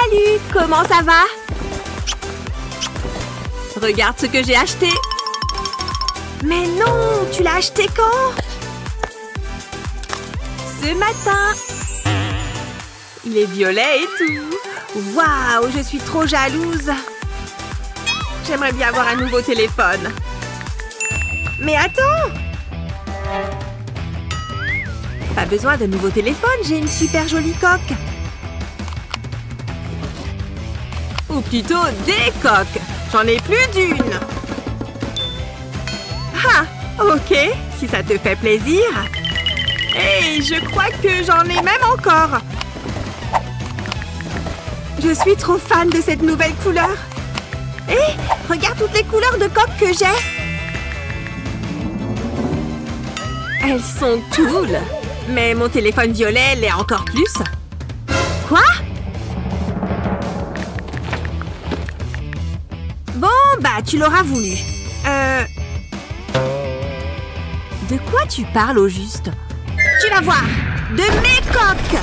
Salut, comment ça va? Regarde ce que j'ai acheté. Mais non, tu l'as acheté quand? Ce matin. Il est violet et tout. Waouh, je suis trop jalouse. J'aimerais bien avoir un nouveau téléphone. Mais attends! Pas besoin de nouveau téléphone, j'ai une super jolie coque. Ou plutôt des coques. J'en ai plus d'une. Ah, ok, si ça te fait plaisir. Hey, je crois que j'en ai même encore. Je suis trop fan de cette nouvelle couleur. Hé, regarde toutes les couleurs de coques que j'ai. Elles sont cool. Mais mon téléphone violet l'est encore plus. Quoi? Bon, bah, tu l'auras voulu. De quoi tu parles au juste? Tu vas voir. De mes coques.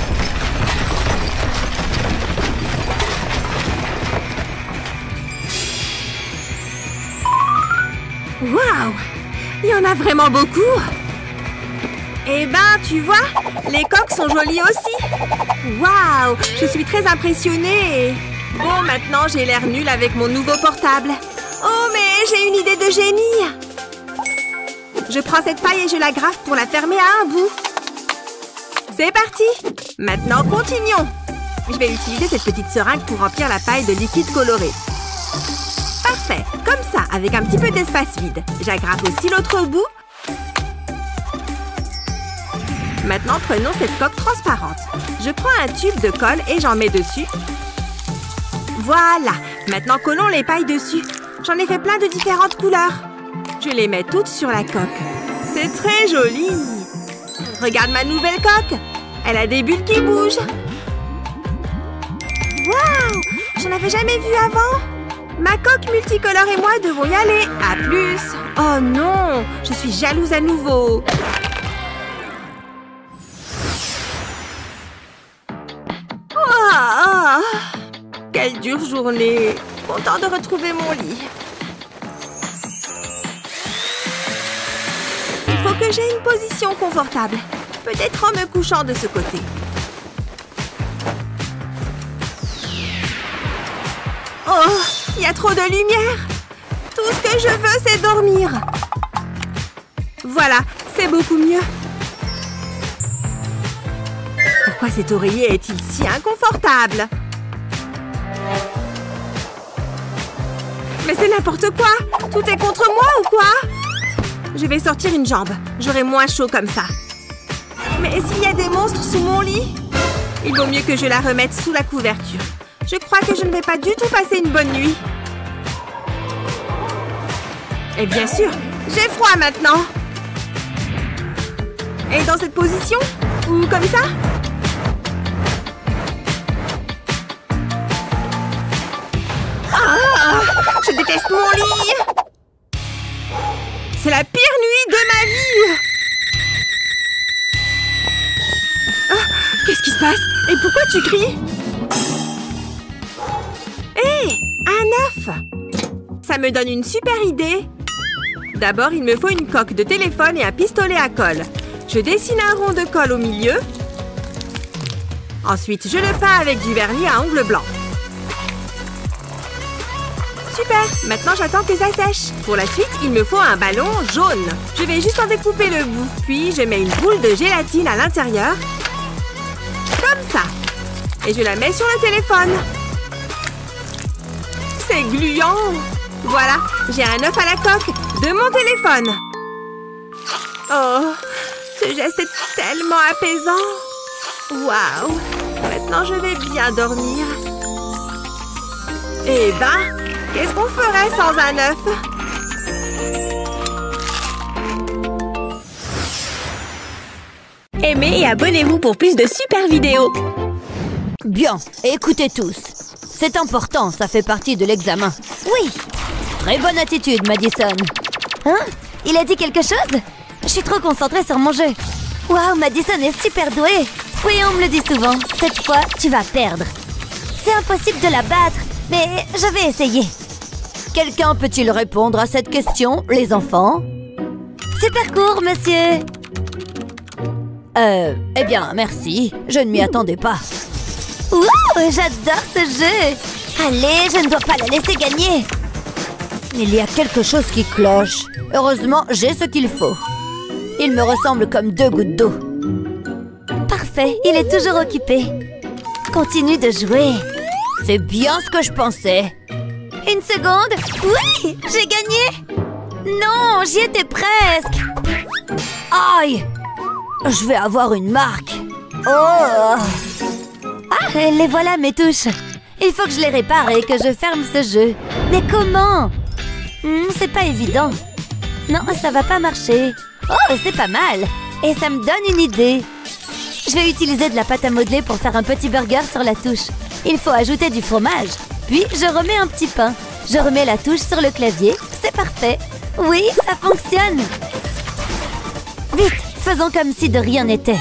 Waouh! Il y en a vraiment beaucoup! Eh ben, tu vois, les coques sont jolies aussi! Waouh! Je suis très impressionnée! Bon, maintenant, j'ai l'air nulle avec mon nouveau portable. Oh, mais j'ai une idée de génie! Je prends cette paille et je la graffe pour la fermer à un bout. C'est parti! Maintenant, continuons! Je vais utiliser cette petite seringue pour remplir la paille de liquide coloré. Parfait, comme ça, avec un petit peu d'espace vide. J'agrafe aussi l'autre bout. Maintenant, prenons cette coque transparente. Je prends un tube de colle et j'en mets dessus. Voilà, maintenant collons les pailles dessus. J'en ai fait plein de différentes couleurs. Je les mets toutes sur la coque. C'est très joli. Regarde ma nouvelle coque. Elle a des bulles qui bougent. Waouh! J'en avais jamais vu avant. Ma coque multicolore et moi devons y aller. À plus. Oh non, je suis jalouse à nouveau. Oh, quelle dure journée. Content de retrouver mon lit. Il faut que j'aie une position confortable. Peut-être en me couchant de ce côté. Oh, il y a trop de lumière. Tout ce que je veux, c'est dormir. Voilà, c'est beaucoup mieux. Pourquoi cet oreiller est-il si inconfortable? Mais c'est n'importe quoi. Tout est contre moi ou quoi? Je vais sortir une jambe. J'aurai moins chaud comme ça. Mais s'il y a des monstres sous mon lit? Il vaut mieux que je la remette sous la couverture. Je crois que je ne vais pas du tout passer une bonne nuit. Et bien sûr, j'ai froid maintenant. Et dans cette position? Ou comme ça? Ah, je déteste mon lit. C'est la pire nuit de ma vie. Ah, qu'est-ce qui se passe? Et pourquoi tu cries? Hé, un œuf! Ça me donne une super idée. D'abord, il me faut une coque de téléphone et un pistolet à colle. Je dessine un rond de colle au milieu. Ensuite, je le peins avec du vernis à ongles blancs. Super! Maintenant, j'attends que ça sèche. Pour la suite, il me faut un ballon jaune. Je vais juste en découper le bout. Puis, je mets une boule de gélatine à l'intérieur. Comme ça. Et je la mets sur le téléphone. C'est gluant. Voilà, j'ai un œuf à la coque de mon téléphone. Oh, ce geste est tellement apaisant. Waouh, maintenant je vais bien dormir. Eh ben, qu'est-ce qu'on ferait sans un œuf? Aimez et abonnez-vous pour plus de super vidéos. Bien, écoutez tous. C'est important, ça fait partie de l'examen. Oui. Très bonne attitude, Madison. Hein? Il a dit quelque chose? Je suis trop concentrée sur mon jeu. Waouh, Madison est super douée. Oui, on me le dit souvent. Cette fois, tu vas perdre. C'est impossible de la battre, mais je vais essayer. Quelqu'un peut-il répondre à cette question, les enfants? Super court, monsieur. Eh bien, merci. Je ne m'y attendais pas. Ouh, j'adore ce jeu. Allez, je ne dois pas la laisser gagner. Il y a quelque chose qui cloche. Heureusement, j'ai ce qu'il faut. Il me ressemble comme 2 gouttes d'eau. Parfait, il est toujours occupé. Continue de jouer. C'est bien ce que je pensais. Une seconde. Oui, j'ai gagné. Non, j'y étais presque. Aïe. Je vais avoir une marque. Oh. Ah, les voilà mes touches. Il faut que je les répare et que je ferme ce jeu. Mais comment? C'est pas évident. Non, ça va pas marcher. Oh, c'est pas mal. Et ça me donne une idée. Je vais utiliser de la pâte à modeler pour faire un petit burger sur la touche. Il faut ajouter du fromage. Puis, je remets un petit pain. Je remets la touche sur le clavier. C'est parfait. Oui, ça fonctionne. Vite, faisons comme si de rien n'était.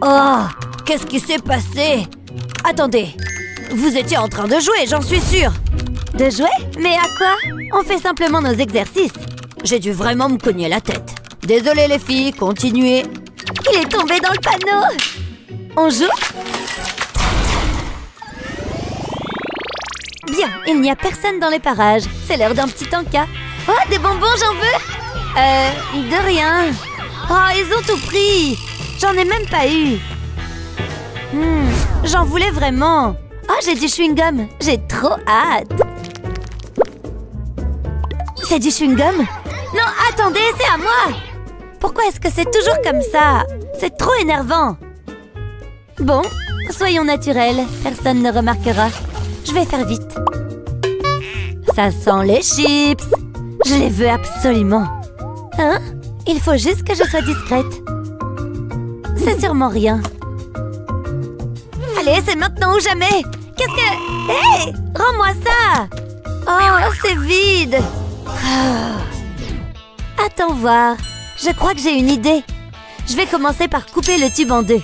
Oh, qu'est-ce qui s'est passé? Attendez, vous étiez en train de jouer, j'en suis sûre. De jouer? Mais à quoi? On fait simplement nos exercices. J'ai dû vraiment me cogner la tête. Désolée les filles, continuez. Il est tombé dans le panneau. On joue? Bien, il n'y a personne dans les parages. C'est l'heure d'un petit encas. Oh, des bonbons, j'en veux? De rien. Oh, ils ont tout pris. J'en ai même pas eu. J'en voulais vraiment. Oh, j'ai du chewing-gum. J'ai trop hâte. C'est du chewing-gum? Non, attendez, c'est à moi. Pourquoi est-ce que c'est toujours comme ça? C'est trop énervant. Bon, soyons naturels. Personne ne remarquera. Je vais faire vite. Ça sent les chips. Je les veux absolument. Hein? Il faut juste que je sois discrète. C'est sûrement rien. Allez, c'est maintenant ou jamais. Qu'est-ce que... Hé! Rends-moi ça! Oh, c'est vide. Attends voir. Je crois que j'ai une idée. Je vais commencer par couper le tube en 2.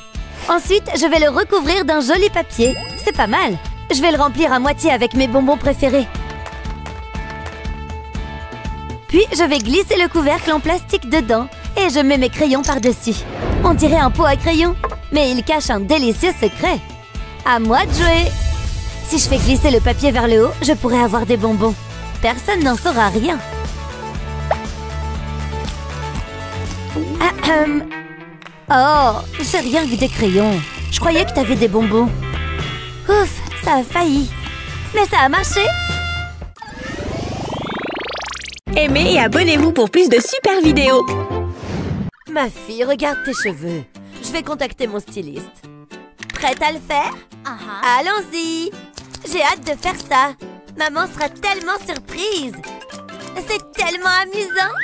Ensuite, je vais le recouvrir d'un joli papier. C'est pas mal. Je vais le remplir à moitié avec mes bonbons préférés. Puis, je vais glisser le couvercle en plastique dedans et je mets mes crayons par-dessus. On dirait un pot à crayons, mais il cache un délicieux secret. À moi de jouer. Si je fais glisser le papier vers le haut, je pourrais avoir des bonbons. Personne n'en saura rien. Oh, c'est rien que des crayons. Je croyais que t'avais des bonbons. Ouf, ça a failli. Mais ça a marché. Aimez et abonnez-vous pour plus de super vidéos. Ma fille, regarde tes cheveux. Je vais contacter mon styliste. Prête à le faire? Allons-y. J'ai hâte de faire ça. Maman sera tellement surprise. C'est tellement amusant.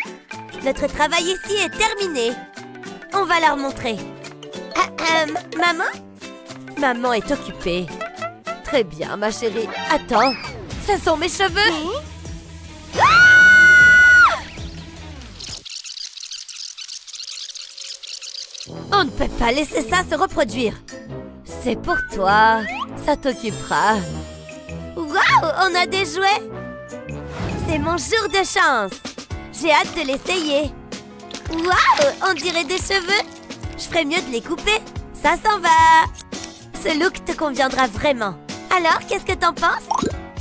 Notre travail ici est terminé. On va leur montrer. Maman? Maman est occupée. Très bien, ma chérie. Attends, ce sont mes cheveux. On ne peut pas laisser ça se reproduire. C'est pour toi. Ça t'occupera. Waouh, on a des jouets. C'est mon jour de chance. J'ai hâte de l'essayer. Waouh, on dirait des cheveux. Je ferais mieux de les couper. Ça s'en va. Ce look te conviendra vraiment. Alors, qu'est-ce que t'en penses?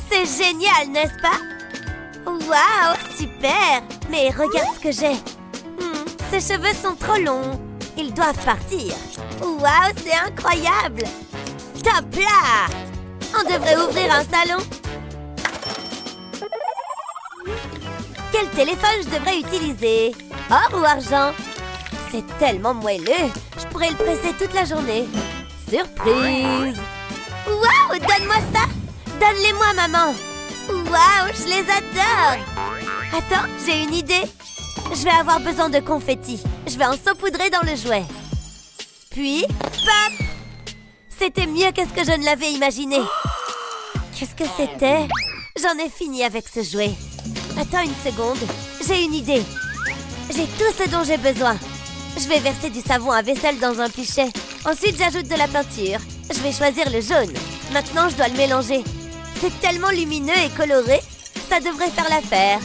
C'est génial, n'est-ce pas? Waouh, super. Mais regarde ce que j'ai. Ces cheveux sont trop longs. Ils doivent partir. Waouh, c'est incroyable. Top là. On devrait ouvrir un salon. Quel téléphone je devrais utiliser? Or ou argent? C'est tellement moelleux. Je pourrais le presser toute la journée. Surprise! Waouh, donne-moi ça! Donne-les-moi, maman! Waouh, je les adore! Attends, j'ai une idée. Je vais avoir besoin de confetti. Je vais en saupoudrer dans le jouet. Puis, pop! C'était mieux que ce que je ne l'avais imaginé. Qu'est-ce que c'était? J'en ai fini avec ce jouet. Attends une seconde. J'ai une idée. J'ai tout ce dont j'ai besoin. Je vais verser du savon à vaisselle dans un pichet. Ensuite, j'ajoute de la peinture. Je vais choisir le jaune. Maintenant, je dois le mélanger. C'est tellement lumineux et coloré, ça devrait faire l'affaire.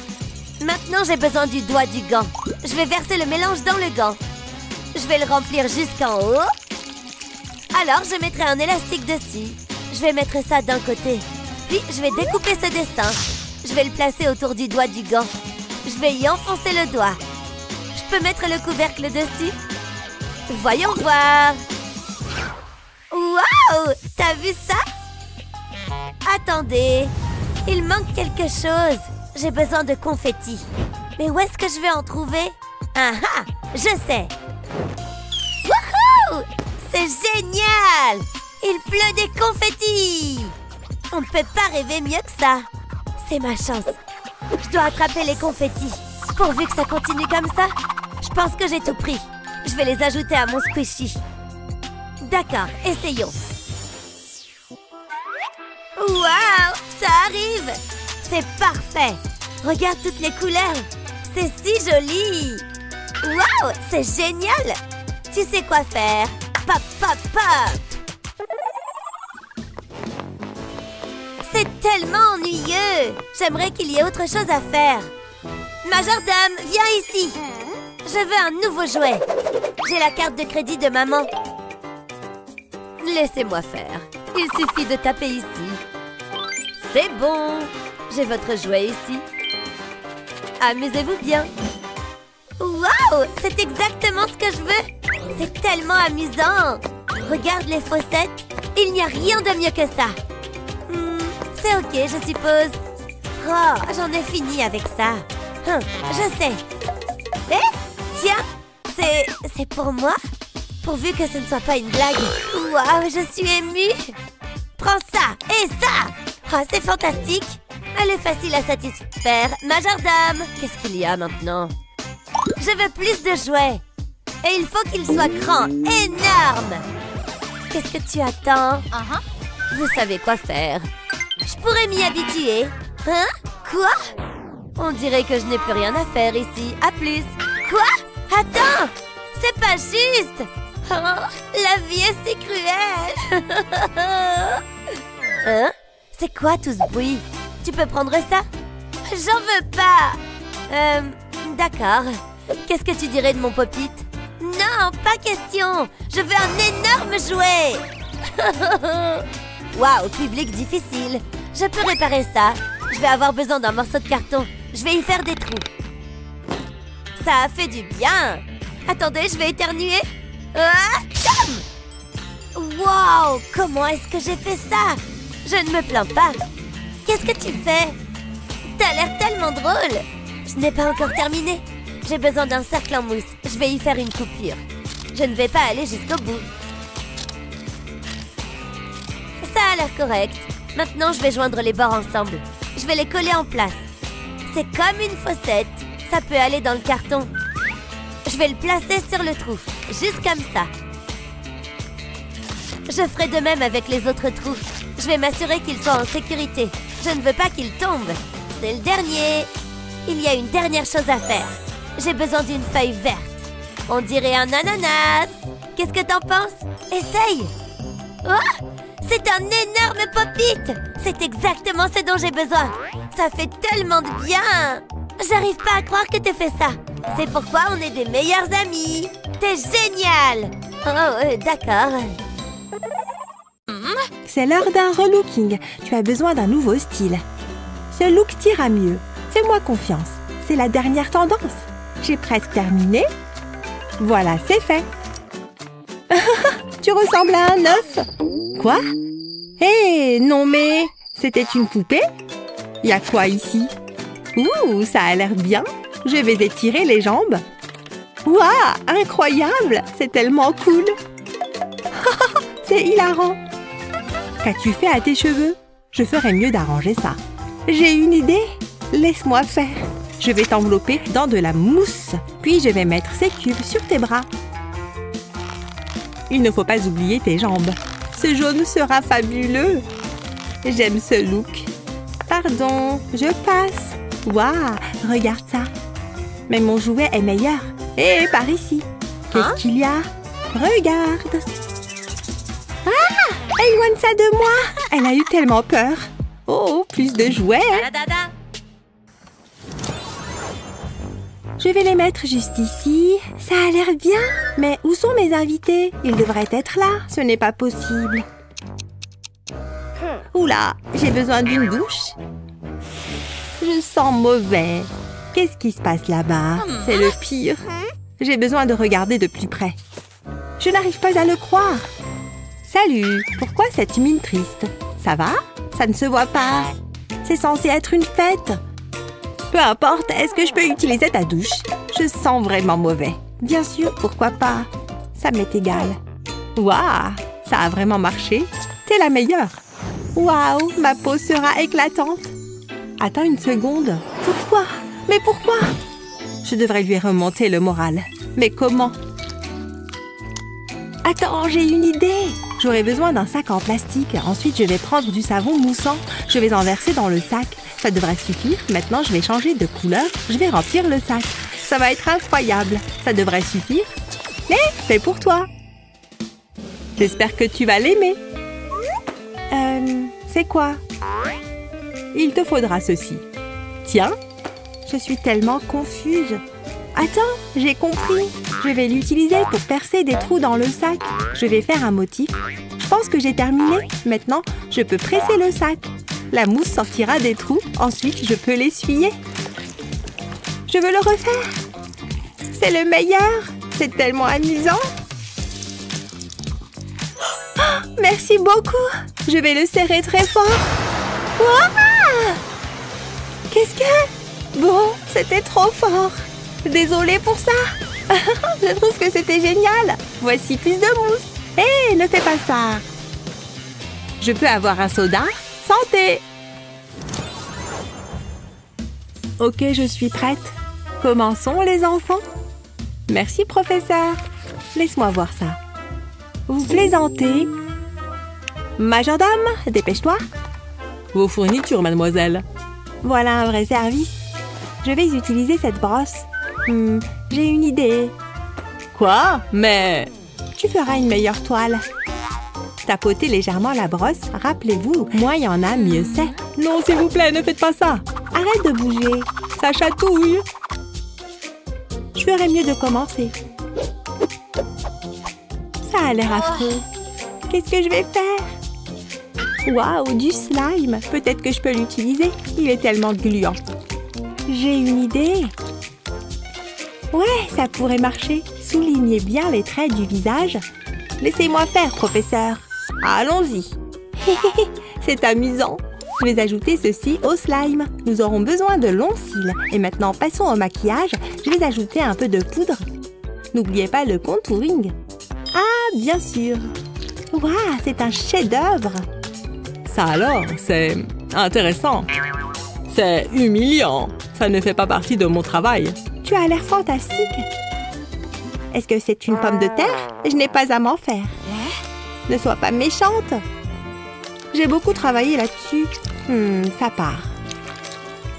Maintenant, j'ai besoin du doigt du gant. Je vais verser le mélange dans le gant. Je vais le remplir jusqu'en haut. Alors, je mettrai un élastique dessus. Je vais mettre ça d'un côté. Puis, je vais découper ce dessin. Je vais le placer autour du doigt du gant. Je vais y enfoncer le doigt. Je peux mettre le couvercle dessus? Voyons voir. Waouh! T'as vu ça? Attendez. Il manque quelque chose. J'ai besoin de confettis. Mais où est-ce que je vais en trouver? Ah ah! Je sais! Wouhou! C'est génial! Il pleut des confettis! On ne peut pas rêver mieux que ça. C'est ma chance. Je dois attraper les confettis. Pourvu que ça continue comme ça, je pense que j'ai tout pris. Je vais les ajouter à mon squishy. D'accord, essayons. Waouh! Ça arrive! C'est parfait! Regarde toutes les couleurs! C'est si joli! Waouh! C'est génial! Tu sais quoi faire? Pop, pop, pop! C'est tellement ennuyeux! J'aimerais qu'il y ait autre chose à faire. Majordome, viens ici! Je veux un nouveau jouet. J'ai la carte de crédit de maman. Laissez-moi faire. Il suffit de taper ici. C'est bon! J'ai votre jouet ici. Amusez-vous bien. Waouh! C'est exactement ce que je veux! C'est tellement amusant! Regarde les fossettes. Il n'y a rien de mieux que ça. C'est ok, je suppose. Oh, j'en ai fini avec ça. Je sais. Eh? Tiens! C'est pour moi? Pourvu que ce ne soit pas une blague. Waouh, je suis émue! Prends ça et ça! Oh, c'est fantastique! Elle est facile à satisfaire. Majordome! Qu'est-ce qu'il y a maintenant? Je veux plus de jouets. Et il faut qu'ils soient grands, énormes! Qu'est-ce que tu attends? Vous savez quoi faire. Je pourrais m'y habituer. Hein? Quoi? On dirait que je n'ai plus rien à faire ici. À plus! Quoi? Attends! C'est pas juste! Oh, la vie est si cruelle! Hein? C'est quoi tout ce bruit? Tu peux prendre ça? J'en veux pas! D'accord. Qu'est-ce que tu dirais de mon pop-it? Non, pas question! Je veux un énorme jouet! Waouh, public difficile! Je peux réparer ça. Je vais avoir besoin d'un morceau de carton. Je vais y faire des trous. Ça a fait du bien! Attendez, je vais éternuer. Ah, wow! Comment est-ce que j'ai fait ça? Je ne me plains pas. Qu'est-ce que tu fais? T'as l'air tellement drôle. Je n'ai pas encore terminé. J'ai besoin d'un cercle en mousse. Je vais y faire une coupure. Je ne vais pas aller jusqu'au bout. Ça a l'air correct. Maintenant, je vais joindre les bords ensemble. Je vais les coller en place. C'est comme une fossette. Ça peut aller dans le carton. Je vais le placer sur le trou, juste comme ça. Je ferai de même avec les autres trous. Je vais m'assurer qu'ils soient en sécurité. Je ne veux pas qu'ils tombent. C'est le dernier. Il y a une dernière chose à faire. J'ai besoin d'une feuille verte. On dirait un ananas. Qu'est-ce que t'en penses? Essaye. Oh! C'est un énorme pop-it. C'est exactement ce dont j'ai besoin. Ça fait tellement de bien. J'arrive pas à croire que t'aies fait ça. C'est pourquoi on est des meilleurs amis. T'es génial. Oh, d'accord. C'est l'heure d'un relooking. Tu as besoin d'un nouveau style. Ce look t'ira mieux. Fais-moi confiance. C'est la dernière tendance. J'ai presque terminé. Voilà, c'est fait. Tu ressembles à un œuf. Quoi? Hé, non mais... C'était une poupée? Y a quoi ici? Ouh, ça a l'air bien. Je vais étirer les jambes. Waouh, incroyable! C'est tellement cool. C'est hilarant. Qu'as-tu fait à tes cheveux? Je ferais mieux d'arranger ça. J'ai une idée. Laisse-moi faire. Je vais t'envelopper dans de la mousse. Puis je vais mettre ces cubes sur tes bras. Il ne faut pas oublier tes jambes. Ce jaune sera fabuleux. J'aime ce look. Pardon, je passe. Waouh, regarde ça. Mais mon jouet est meilleur. Hé, par ici. Qu'est-ce qu'il y a? Regarde. Ah, Éloigne ça de moi! Elle a eu tellement peur. Oh, plus de jouets! Je vais les mettre juste ici. Ça a l'air bien. Mais où sont mes invités? Ils devraient être là. Ce n'est pas possible. Oula, j'ai besoin d'une douche. Je sens mauvais. Qu'est-ce qui se passe là-bas? C'est le pire. J'ai besoin de regarder de plus près. Je n'arrive pas à le croire. Salut, pourquoi cette mine triste? Ça va? Ça ne se voit pas. C'est censé être une fête. Peu importe, est-ce que je peux utiliser ta douche? Je sens vraiment mauvais. Bien sûr, pourquoi pas? Ça m'est égal. Waouh, ça a vraiment marché. T'es la meilleure. Waouh, ma peau sera éclatante. Attends une seconde. Pourquoi? Mais pourquoi? Je devrais lui remonter le moral. Mais comment? Attends, j'ai une idée. J'aurai besoin d'un sac en plastique. Ensuite, je vais prendre du savon moussant. Je vais en verser dans le sac. Ça devrait suffire. Maintenant, je vais changer de couleur. Je vais remplir le sac. Ça va être incroyable. Ça devrait suffire. Mais c'est pour toi. J'espère que tu vas l'aimer. C'est quoi? Il te faudra ceci. Tiens. Je suis tellement confuse. Attends, j'ai compris. Je vais l'utiliser pour percer des trous dans le sac. Je vais faire un motif. Je pense que j'ai terminé. Maintenant, je peux presser le sac. La mousse sortira des trous. Ensuite, je peux l'essuyer. Je veux le refaire. C'est le meilleur. C'est tellement amusant. Oh, merci beaucoup. Je vais le serrer très fort. Wow! Qu'est-ce que... Bon, c'était trop fort. Désolée pour ça. Je trouve que c'était génial. Voici plus de mousse. Hé, ne fais pas ça. Je peux avoir un soda? Santé! Ok, je suis prête. Commençons, les enfants. Merci, professeur. Laisse-moi voir ça. Vous plaisantez? Majordome, dépêche-toi. Vos fournitures, mademoiselle. Voilà un vrai service. Je vais utiliser cette brosse. J'ai une idée. Quoi? Mais... Tu feras une meilleure toile. Tapotez légèrement la brosse. Rappelez-vous, moins il y en a, mieux c'est. Non, s'il vous plaît, ne faites pas ça. Arrête de bouger. Ça chatouille. Je ferais mieux de commencer. Ça a l'air affreux. Qu'est-ce que je vais faire? Waouh, du slime. Peut-être que je peux l'utiliser. Il est tellement gluant. J'ai une idée. Ouais, ça pourrait marcher. Soulignez bien les traits du visage. Laissez-moi faire, professeur. Allons-y. C'est amusant. Je vais ajouter ceci au slime. Nous aurons besoin de longs cils. Et maintenant, passons au maquillage. Je vais ajouter un peu de poudre. N'oubliez pas le contouring. Ah, bien sûr. Waouh, c'est un chef-d'œuvre. Ça alors, c'est intéressant. C'est humiliant. Ça ne fait pas partie de mon travail. Tu as l'air fantastique. Est-ce que c'est une pomme de terre? Je n'ai pas à m'en faire. Ne sois pas méchante. J'ai beaucoup travaillé là-dessus. Ça part.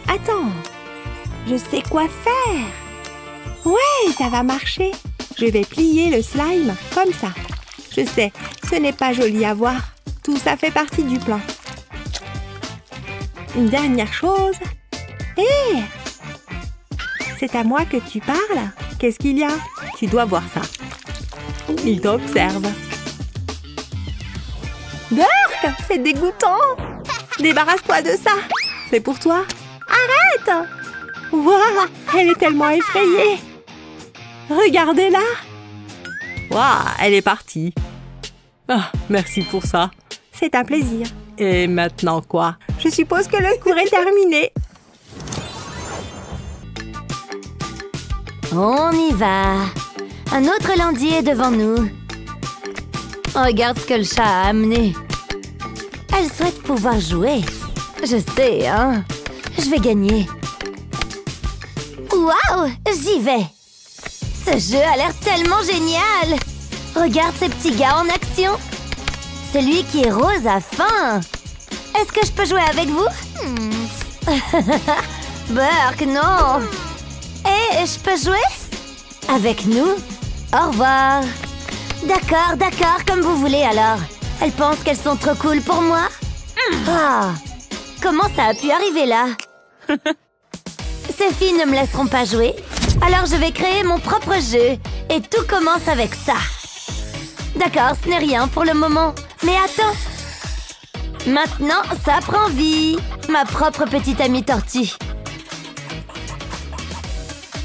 Attends. Je sais quoi faire. Ouais, ça va marcher. Je vais plier le slime comme ça. Je sais, ce n'est pas joli à voir. Tout ça fait partie du plan. Une dernière chose. Hé! C'est à moi que tu parles? Qu'est-ce qu'il y a? Tu dois voir ça. Il t'observe. Burk, c'est dégoûtant. Débarrasse-toi de ça. C'est pour toi. Arrête! Waouh, elle est tellement effrayée. Regardez-la. Waouh, elle est partie. Ah, merci pour ça. C'est un plaisir. Et maintenant quoi? Je suppose que le cours est terminé. On y va. Un autre lundi est devant nous. Regarde ce que le chat a amené. Elle souhaite pouvoir jouer. Je sais, hein. Je vais gagner. Waouh, j'y vais. Ce jeu a l'air tellement génial. Regarde ces petits gars en action. Celui qui est rose a faim. Est-ce que je peux jouer avec vous? Burk, non. Et je peux jouer? Avec nous? Au revoir. D'accord, comme vous voulez alors. Elles pensent qu'elles sont trop cool pour moi. Ah, comment ça a pu arriver là? Ces filles ne me laisseront pas jouer. Alors je vais créer mon propre jeu. Et tout commence avec ça. D'accord, ce n'est rien pour le moment. Mais attends. Maintenant, ça prend vie. Ma propre petite amie tortue.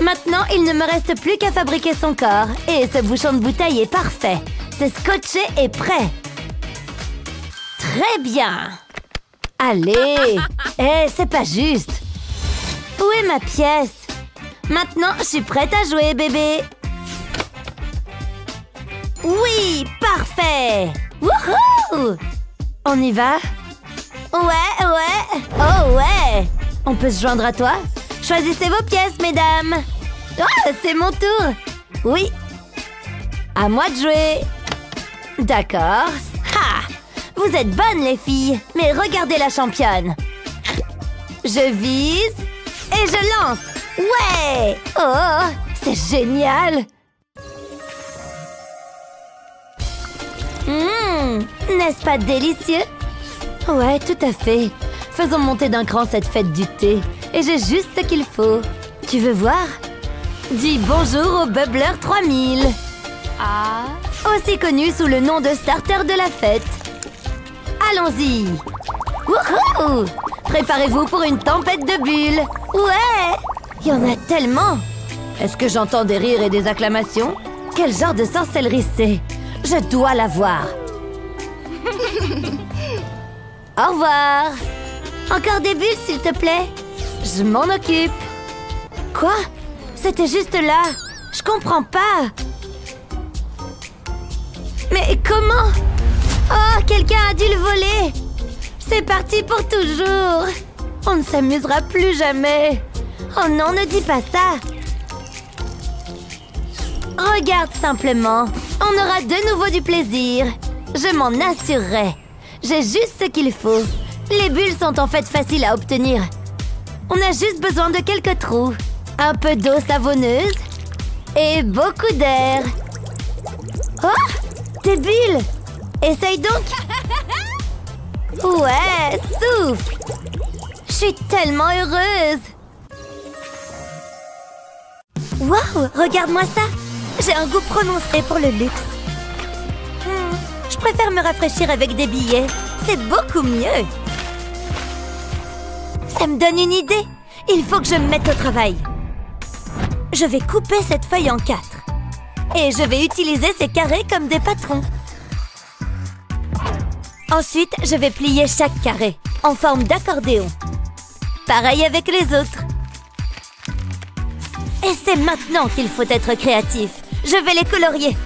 Maintenant, il ne me reste plus qu'à fabriquer son corps. Et ce bouchon de bouteille est parfait. C'est scotché et prêt. Très bien. Allez. C'est pas juste. Où est ma pièce? Maintenant, je suis prête à jouer, bébé. Oui, parfait. Wouhou! On y va? Ouais. Oh ouais. On peut se joindre à toi? Choisissez vos pièces, mesdames. Oh, c'est mon tour. Oui. À moi de jouer. D'accord. Ha! Vous êtes bonnes, les filles. Mais regardez la championne. Je vise et je lance. Ouais! Oh, c'est génial. N'est-ce pas délicieux? Ouais, tout à fait. Faisons monter d'un cran cette fête du thé. Et j'ai juste ce qu'il faut. Tu veux voir? Dis bonjour au Bubbler 3000. Aussi connu sous le nom de starter de la fête. Allons-y. Wouhou! Préparez-vous pour une tempête de bulles. Ouais! Il y en a tellement. Est-ce que j'entends des rires et des acclamations? Quel genre de sorcellerie c'est? Je dois la voir. Au revoir. Encore des bulles, s'il te plaît? Je m'en occupe. Quoi? C'était juste là. Je comprends pas. Mais comment? Oh, quelqu'un a dû le voler. C'est parti pour toujours. On ne s'amusera plus jamais. Oh non, ne dis pas ça. Regarde simplement. On aura de nouveau du plaisir. Je m'en assurerai. J'ai juste ce qu'il faut. Les bulles sont en fait faciles à obtenir. On a juste besoin de quelques trous. Un peu d'eau savonneuse. Et beaucoup d'air. Oh! Des bulles! Essaye donc! Ouais, souffle! Je suis tellement heureuse! Waouh! Regarde-moi ça! J'ai un goût prononcé pour le luxe. Je préfère me rafraîchir avec des billets. C'est beaucoup mieux. Ça me donne une idée. Il faut que je me mette au travail. Je vais couper cette feuille en 4. Et je vais utiliser ces carrés comme des patrons. Ensuite, je vais plier chaque carré en forme d'accordéon. Pareil avec les autres. Et c'est maintenant qu'il faut être créatif. Je vais les colorier.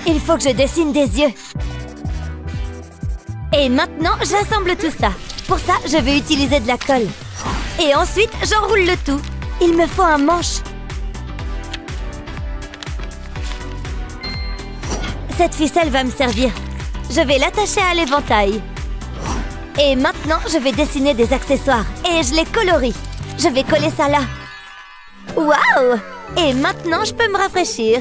Il faut que je dessine des yeux. Et maintenant, j'assemble tout ça. Pour ça, je vais utiliser de la colle. Et ensuite, j'enroule le tout. Il me faut un manche. Cette ficelle va me servir. Je vais l'attacher à l'éventail. Et maintenant, je vais dessiner des accessoires. Et je les colorie. Je vais coller ça là. Waouh! Et maintenant, je peux me rafraîchir.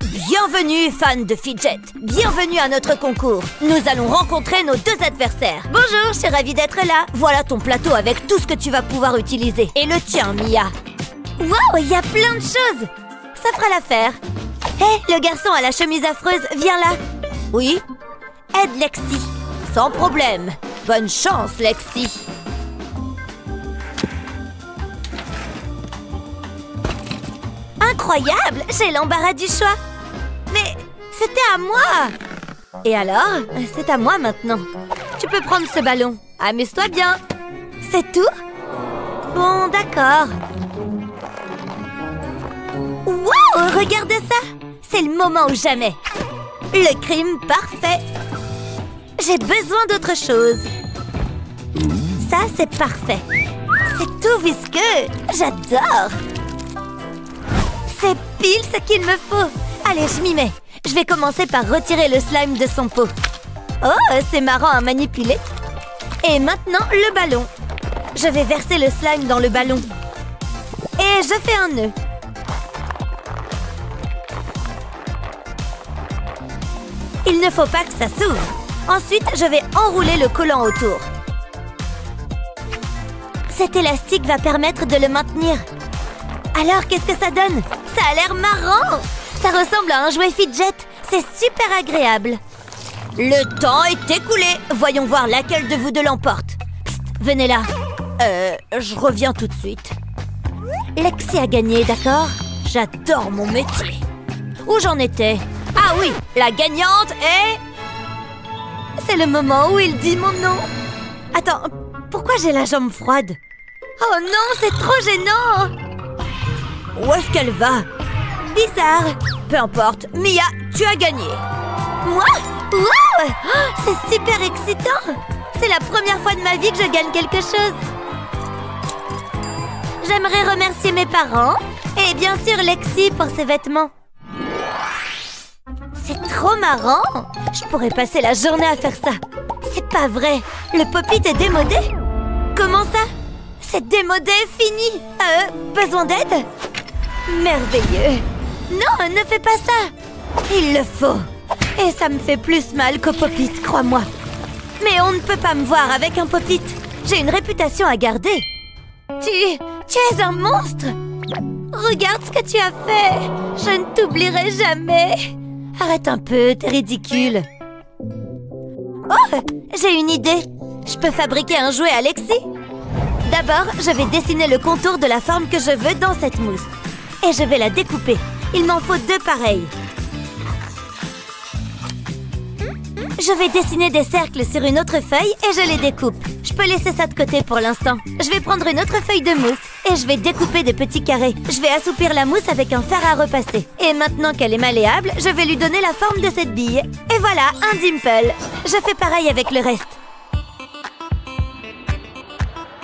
Bienvenue, fans de Fidget. Bienvenue à notre concours. Nous allons rencontrer nos deux adversaires. Bonjour, je suis ravie d'être là. Voilà ton plateau avec tout ce que tu vas pouvoir utiliser. Et le tien, Mia. Waouh, il y a plein de choses. Ça fera l'affaire. Hé, le garçon à la chemise affreuse, viens là. Oui? Aide Lexi. Sans problème. Bonne chance, Lexi. Incroyable, j'ai l'embarras du choix. Mais c'était à moi. Et alors, c'est à moi maintenant. Tu peux prendre ce ballon. Amuse-toi bien. C'est tout? Bon, d'accord. Wow, regardez ça. C'est le moment ou jamais. Le crime parfait. J'ai besoin d'autre chose. Ça, c'est parfait. C'est tout visqueux. J'adore. C'est pile ce qu'il me faut. Allez, je m'y mets. Je vais commencer par retirer le slime de son pot. Oh, c'est marrant à manipuler. Et maintenant, le ballon. Je vais verser le slime dans le ballon. Et je fais un nœud. Il ne faut pas que ça s'ouvre. Ensuite, je vais enrouler le collant autour. Cet élastique va permettre de le maintenir. Alors, qu'est-ce que ça donne? Ça a l'air marrant! Ça ressemble à un jouet fidget. C'est super agréable. Le temps est écoulé. Voyons voir laquelle de vous deux l'emporte. Psst, venez là. Je reviens tout de suite. Lexi a gagné, d'accord? J'adore mon métier. Où j'en étais? Ah oui, la gagnante est... C'est le moment où il dit mon nom. Attends, pourquoi j'ai la jambe froide? Oh non, c'est trop gênant! Où est-ce qu'elle va? Bizarre. Peu importe, Mia, tu as gagné. Moi? Wow! Oh, c'est super excitant! C'est la première fois de ma vie que je gagne quelque chose. J'aimerais remercier mes parents et bien sûr Lexi pour ses vêtements. C'est trop marrant! Je pourrais passer la journée à faire ça. C'est pas vrai! Le pop-it est démodé? Comment ça? C'est démodé, fini! Besoin d'aide? Merveilleux! Non, ne fais pas ça! Il le faut! Et ça me fait plus mal qu'au pop-it, crois-moi. Mais on ne peut pas me voir avec un pop-it. J'ai une réputation à garder. Tu es un monstre! Regarde ce que tu as fait! Je ne t'oublierai jamais! Arrête un peu, t'es ridicule. Oh, j'ai une idée. Je peux fabriquer un jouet à Lexi. D'abord, je vais dessiner le contour de la forme que je veux dans cette mousse. Et je vais la découper. Il m'en faut 2 pareils. Je vais dessiner des cercles sur une autre feuille et je les découpe. Je peux laisser ça de côté pour l'instant. Je vais prendre une autre feuille de mousse et je vais découper des petits carrés. Je vais assouplir la mousse avec un fer à repasser. Et maintenant qu'elle est malléable, je vais lui donner la forme de cette bille. Et voilà, un dimple. Je fais pareil avec le reste.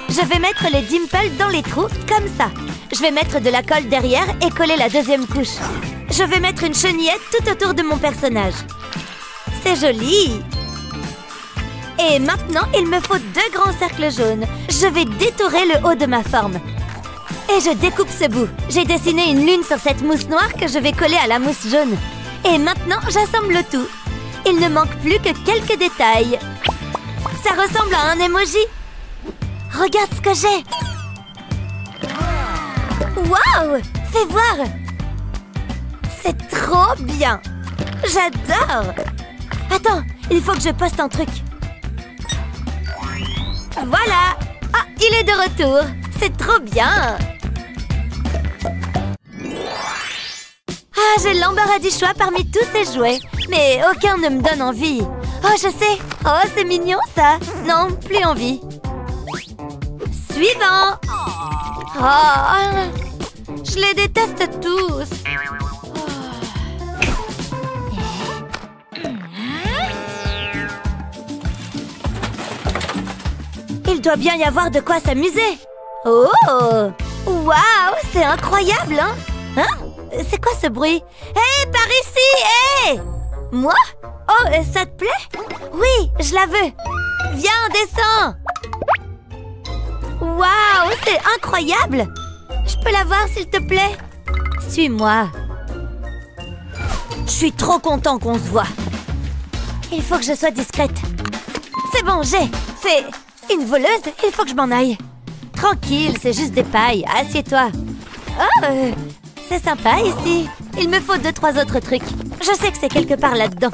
Je vais mettre les dimples dans les trous, comme ça. Je vais mettre de la colle derrière et coller la deuxième couche. Je vais mettre une chenillette tout autour de mon personnage. C'est joli! Et maintenant, il me faut 2 grands cercles jaunes. Je vais détourer le haut de ma forme. Et je découpe ce bout. J'ai dessiné une lune sur cette mousse noire que je vais coller à la mousse jaune. Et maintenant, j'assemble tout. Il ne manque plus que quelques détails. Ça ressemble à un emoji. Regarde ce que j'ai. Waouh! Fais voir. C'est trop bien. J'adore. Attends, il faut que je poste un truc. Voilà! Ah, il est de retour. C'est trop bien. Ah, j'ai l'embarras du choix parmi tous ces jouets. Mais aucun ne me donne envie. Oh, je sais. Oh, c'est mignon, ça. Non, plus envie. Suivant. Oh, je les déteste tous. Il doit bien y avoir de quoi s'amuser. Oh! Waouh! C'est incroyable, hein? Hein? C'est quoi ce bruit? Hé, par ici! Hé! Moi? Oh, ça te plaît? Oui, je la veux. Viens, descends! Waouh! C'est incroyable! Je peux la voir, s'il te plaît? Suis-moi. Je suis trop content qu'on se voit. Il faut que je sois discrète. C'est bon, j'ai. C'est... une voleuse? Il faut que je m'en aille. Tranquille, c'est juste des pailles. Assieds-toi. Oh, c'est sympa ici. Il me faut 2-3 autres trucs. Je sais que c'est quelque part là-dedans.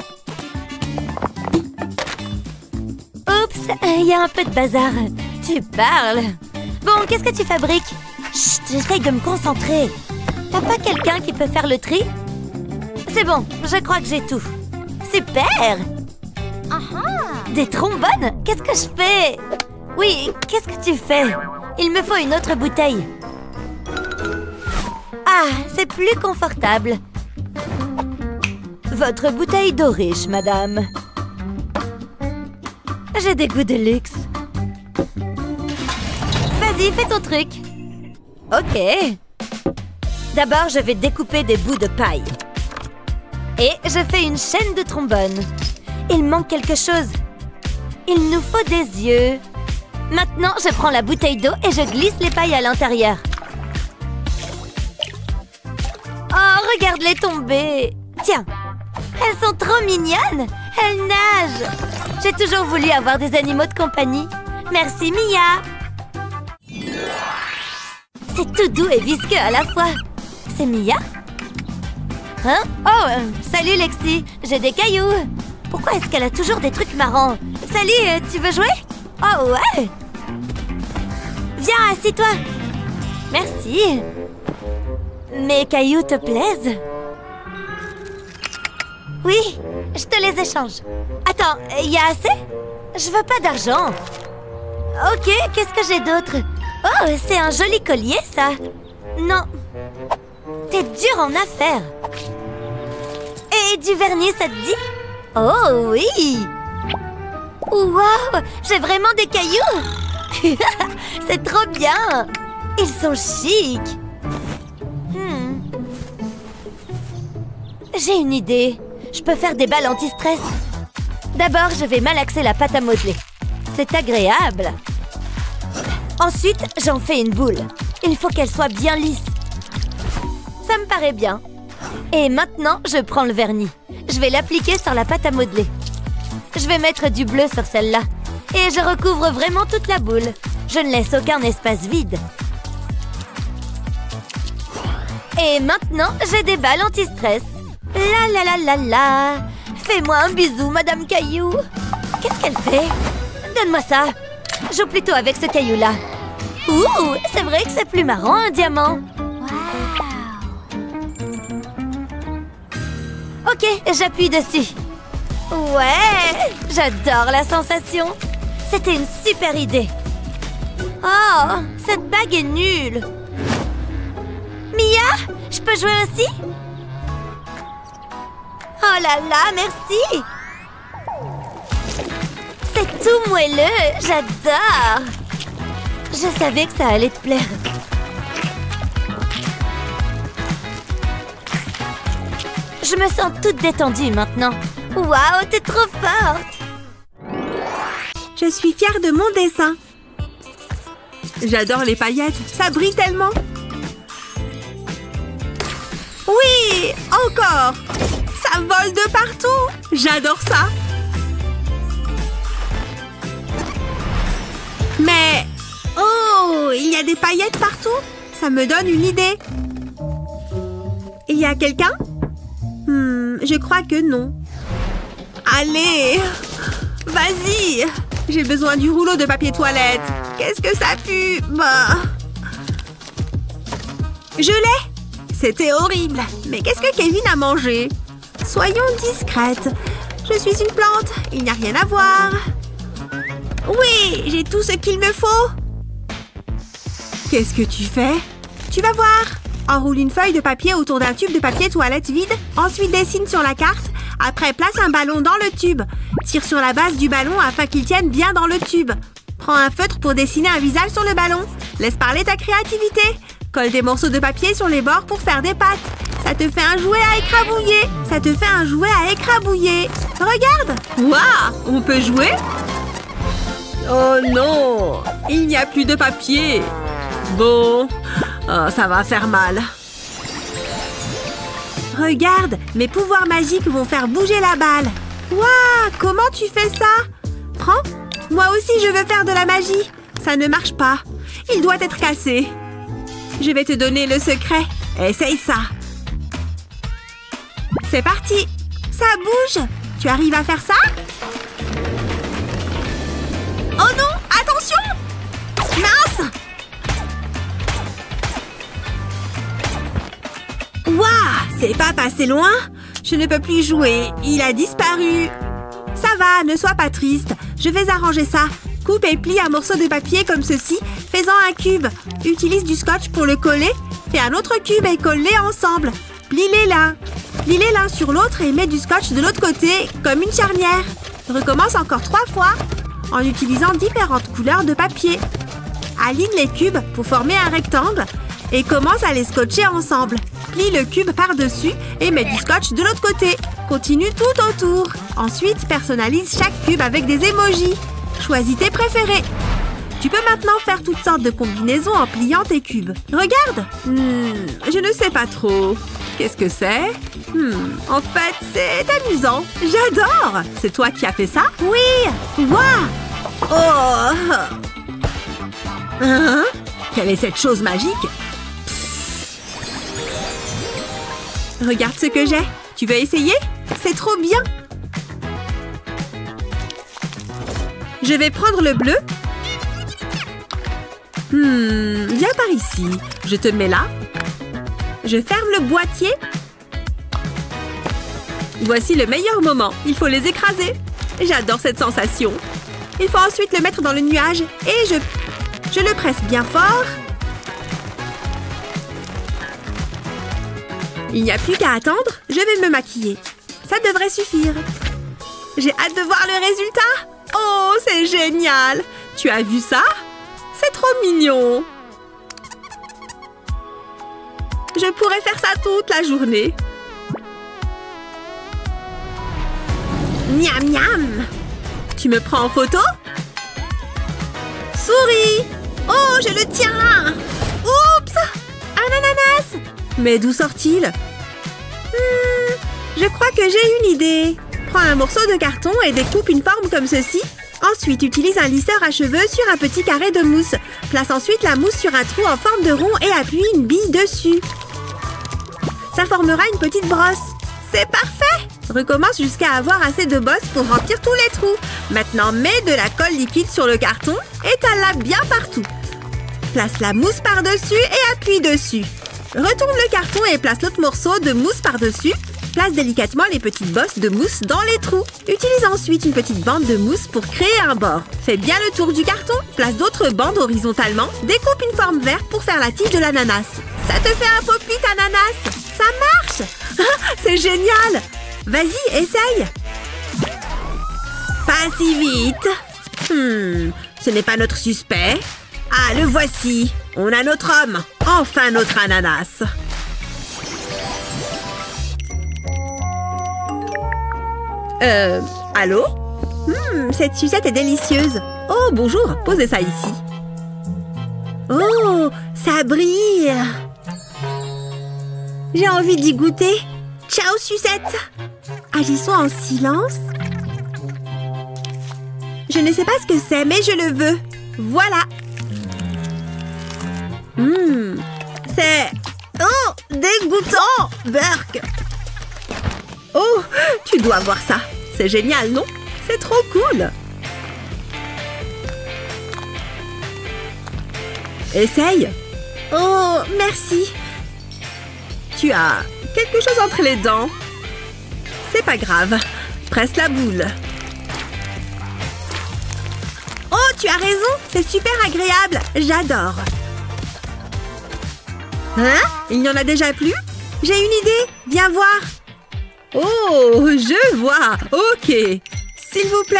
Oups, il y a un peu de bazar. Tu parles. Bon, qu'est-ce que tu fabriques? Chut, j'essaye de me concentrer. T'as pas quelqu'un qui peut faire le tri? C'est bon, je crois que j'ai tout. Super! Des trombones? Qu'est-ce que je fais? Oui, qu'est-ce que tu fais? Il me faut une autre bouteille. Ah, c'est plus confortable. Votre bouteille d'eau riche, madame. J'ai des goûts de luxe. Vas-y, fais ton truc. Ok. D'abord, je vais découper des bouts de paille. Et je fais une chaîne de trombone. Il manque quelque chose. Il nous faut des yeux. Maintenant, je prends la bouteille d'eau et je glisse les pailles à l'intérieur. Oh, regarde-les tomber. Tiens, elles sont trop mignonnes. Elles nagent. J'ai toujours voulu avoir des animaux de compagnie. Merci, Mia. C'est tout doux et visqueux à la fois. C'est Mia? Hein? Oh, salut Lexi. J'ai des cailloux. Pourquoi est-ce qu'elle a toujours des trucs marrants? Salut, tu veux jouer? Oh, ouais. Viens, assis-toi. Merci. Mes cailloux te plaisent? Oui, je te les échange. Attends, il y a assez? Je veux pas d'argent. Ok, qu'est-ce que j'ai d'autre? Oh, c'est un joli collier, ça. Non. T'es dur en affaires. Et du vernis, ça te dit? Oh, oui. Wow, j'ai vraiment des cailloux. C'est trop bien. Ils sont chics. J'ai une idée. Je peux faire des balles anti-stress. D'abord, je vais malaxer la pâte à modeler. C'est agréable. Ensuite, j'en fais une boule. Il faut qu'elle soit bien lisse. Ça me paraît bien. Et maintenant, je prends le vernis. Je vais l'appliquer sur la pâte à modeler. Je vais mettre du bleu sur celle-là. Et je recouvre vraiment toute la boule. Je ne laisse aucun espace vide. Et maintenant, j'ai des balles anti-stress. La la la la la. Fais-moi un bisou, Madame Caillou. Qu'est-ce qu'elle fait? Donne-moi ça. Joue plutôt avec ce caillou-là. Ouh, c'est vrai que c'est plus marrant, un diamant. Wow. Ok, j'appuie dessus. Ouais, j'adore la sensation. C'était une super idée. Oh, cette bague est nulle. Mia, je peux jouer aussi? Oh là là, merci. C'est tout moelleux, j'adore. Je savais que ça allait te plaire. Je me sens toute détendue maintenant. Waouh, t'es trop forte. Je suis fière de mon dessin. J'adore les paillettes, ça brille tellement. Oui, encore. Ça vole de partout. J'adore ça. Mais... oh, il y a des paillettes partout. Ça me donne une idée. Il y a quelqu'un? Je crois que non. Allez, vas-y. J'ai besoin du rouleau de papier toilette. Qu'est-ce que ça pue? Bah. Je l'ai. C'était horrible. Mais qu'est-ce que Kevin a mangé? Soyons discrètes. Je suis une plante. Il n'y a rien à voir. Oui, j'ai tout ce qu'il me faut. Qu'est-ce que tu fais? Tu vas voir. Enroule une feuille de papier autour d'un tube de papier toilette vide. Ensuite, dessine sur la carte. Après, place un ballon dans le tube. Tire sur la base du ballon afin qu'il tienne bien dans le tube. Prends un feutre pour dessiner un visage sur le ballon. Laisse parler ta créativité. Colle des morceaux de papier sur les bords pour faire des pattes. Ça te fait un jouet à écrabouiller. Ça te fait un jouet à écrabouiller. Regarde. Waouh, on peut jouer? Oh non, il n'y a plus de papier. Bon, ça va faire mal. Regarde, mes pouvoirs magiques vont faire bouger la balle. Waouh, comment tu fais ça? Prends. Moi aussi, je veux faire de la magie. Ça ne marche pas. Il doit être cassé. Je vais te donner le secret. Essaye ça. C'est parti. Ça bouge. Tu arrives à faire ça? Oh non, attention! Mince! Waouh, c'est pas passé loin. Je ne peux plus jouer. Il a disparu. Ça va, ne sois pas triste. Je vais arranger ça. Coupe et plie un morceau de papier comme ceci, fais-en un cube. Utilise du scotch pour le coller. Fais un autre cube et colle-les ensemble. Plie-les l'un. Plie-les l'un sur l'autre et mets du scotch de l'autre côté, comme une charnière. Recommence encore 3 fois, en utilisant différentes couleurs de papier. Aligne les cubes pour former un rectangle et commence à les scotcher ensemble. Plie le cube par-dessus et mets du scotch de l'autre côté. Continue tout autour. Ensuite, personnalise chaque cube avec des émojis. Choisis tes préférés. Tu peux maintenant faire toutes sortes de combinaisons en pliant tes cubes. Regarde! Je ne sais pas trop. Qu'est-ce que c'est? En fait, c'est amusant. J'adore! C'est toi qui as fait ça? Oui! Waouh! Oh! Hein? Quelle est cette chose magique? Regarde ce que j'ai. Tu veux essayer? C'est trop bien! Je vais prendre le bleu. Viens par ici. Je te mets là. Je ferme le boîtier. Voici le meilleur moment. Il faut les écraser. J'adore cette sensation. Il faut ensuite le mettre dans le nuage et je le presse bien fort. Il n'y a plus qu'à attendre. Je vais me maquiller. Ça devrait suffire. J'ai hâte de voir le résultat. Oh, c'est génial! Tu as vu ça? C'est trop mignon! Je pourrais faire ça toute la journée. Miam miam! Tu me prends en photo? Souris! Oh, je le tiens! Oups! Un ananas! Mais d'où sort-il? Je crois que j'ai une idée. Prends un morceau de carton et découpe une forme comme ceci. Ensuite, utilise un lisseur à cheveux sur un petit carré de mousse. Place ensuite la mousse sur un trou en forme de rond et appuie une bille dessus. Ça formera une petite brosse. C'est parfait! Recommence jusqu'à avoir assez de bosses pour remplir tous les trous. Maintenant, mets de la colle liquide sur le carton et étale-la bien partout. Place la mousse par-dessus et appuie dessus. Retourne le carton et place l'autre morceau de mousse par-dessus. Place délicatement les petites bosses de mousse dans les trous. Utilise ensuite une petite bande de mousse pour créer un bord. Fais bien le tour du carton. Place d'autres bandes horizontalement. Découpe une forme verte pour faire la tige de l'ananas. Ça te fait un pop-it ananas. Ça marche! Ah, c'est génial! Vas-y, essaye! Pas si vite! Ce n'est pas notre suspect. Ah, le voici! On a notre homme! Enfin notre ananas! Allô? Cette sucette est délicieuse. Oh, bonjour, posez ça ici. Oh, ça brille. J'ai envie d'y goûter. Ciao, sucette. Agissons en silence. Je ne sais pas ce que c'est, mais je le veux. Voilà. C'est... Oh, dégoûtant, Burk. Oh, tu dois voir ça. C'est génial, non? C'est trop cool. Essaye. Oh, merci. Tu as quelque chose entre les dents. C'est pas grave. Presse la boule. Oh, tu as raison. C'est super agréable. J'adore. Hein? Il n'y en a déjà plus? J'ai une idée. Viens voir. Oh, je vois. Ok. S'il vous plaît.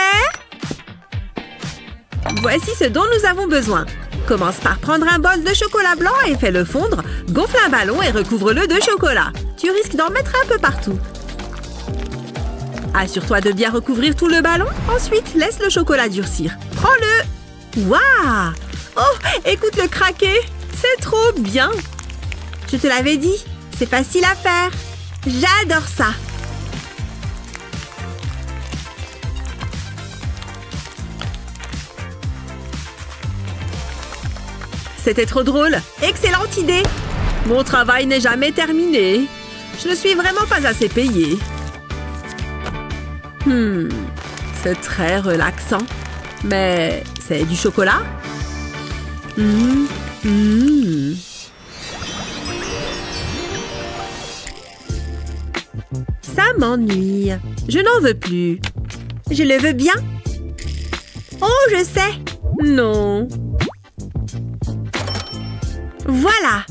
Voici ce dont nous avons besoin. Commence par prendre un bol de chocolat blanc et fais-le fondre. Gonfle un ballon et recouvre-le de chocolat. Tu risques d'en mettre un peu partout. Assure-toi de bien recouvrir tout le ballon. Ensuite, laisse le chocolat durcir. Prends-le. Waouh! Oh, écoute-le craquer. C'est trop bien. Je te l'avais dit. C'est facile à faire. J'adore ça. C'était trop drôle. Excellente idée. Mon travail n'est jamais terminé. Je ne suis vraiment pas assez payée. C'est très relaxant. Mais c'est du chocolat? Ça m'ennuie. Je n'en veux plus. Je le veux bien. Oh, je sais. Non. Voilà.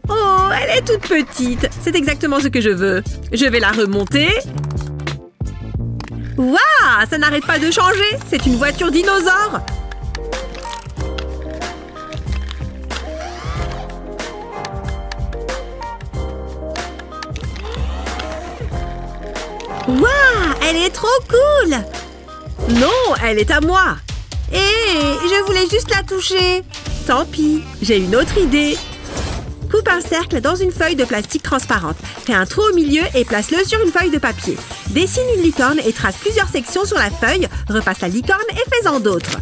Oh, elle est toute petite. C'est exactement ce que je veux. Je vais la remonter. Waouh, ça n'arrête pas de changer. C'est une voiture dinosaure. Waouh, elle est trop cool. Non, elle est à moi. je voulais juste la toucher. Tant pis, j'ai une autre idée. Coupe un cercle dans une feuille de plastique transparente. Fais un trou au milieu et place-le sur une feuille de papier. Dessine une licorne et trace plusieurs sections sur la feuille. Repasse la licorne et fais-en d'autres.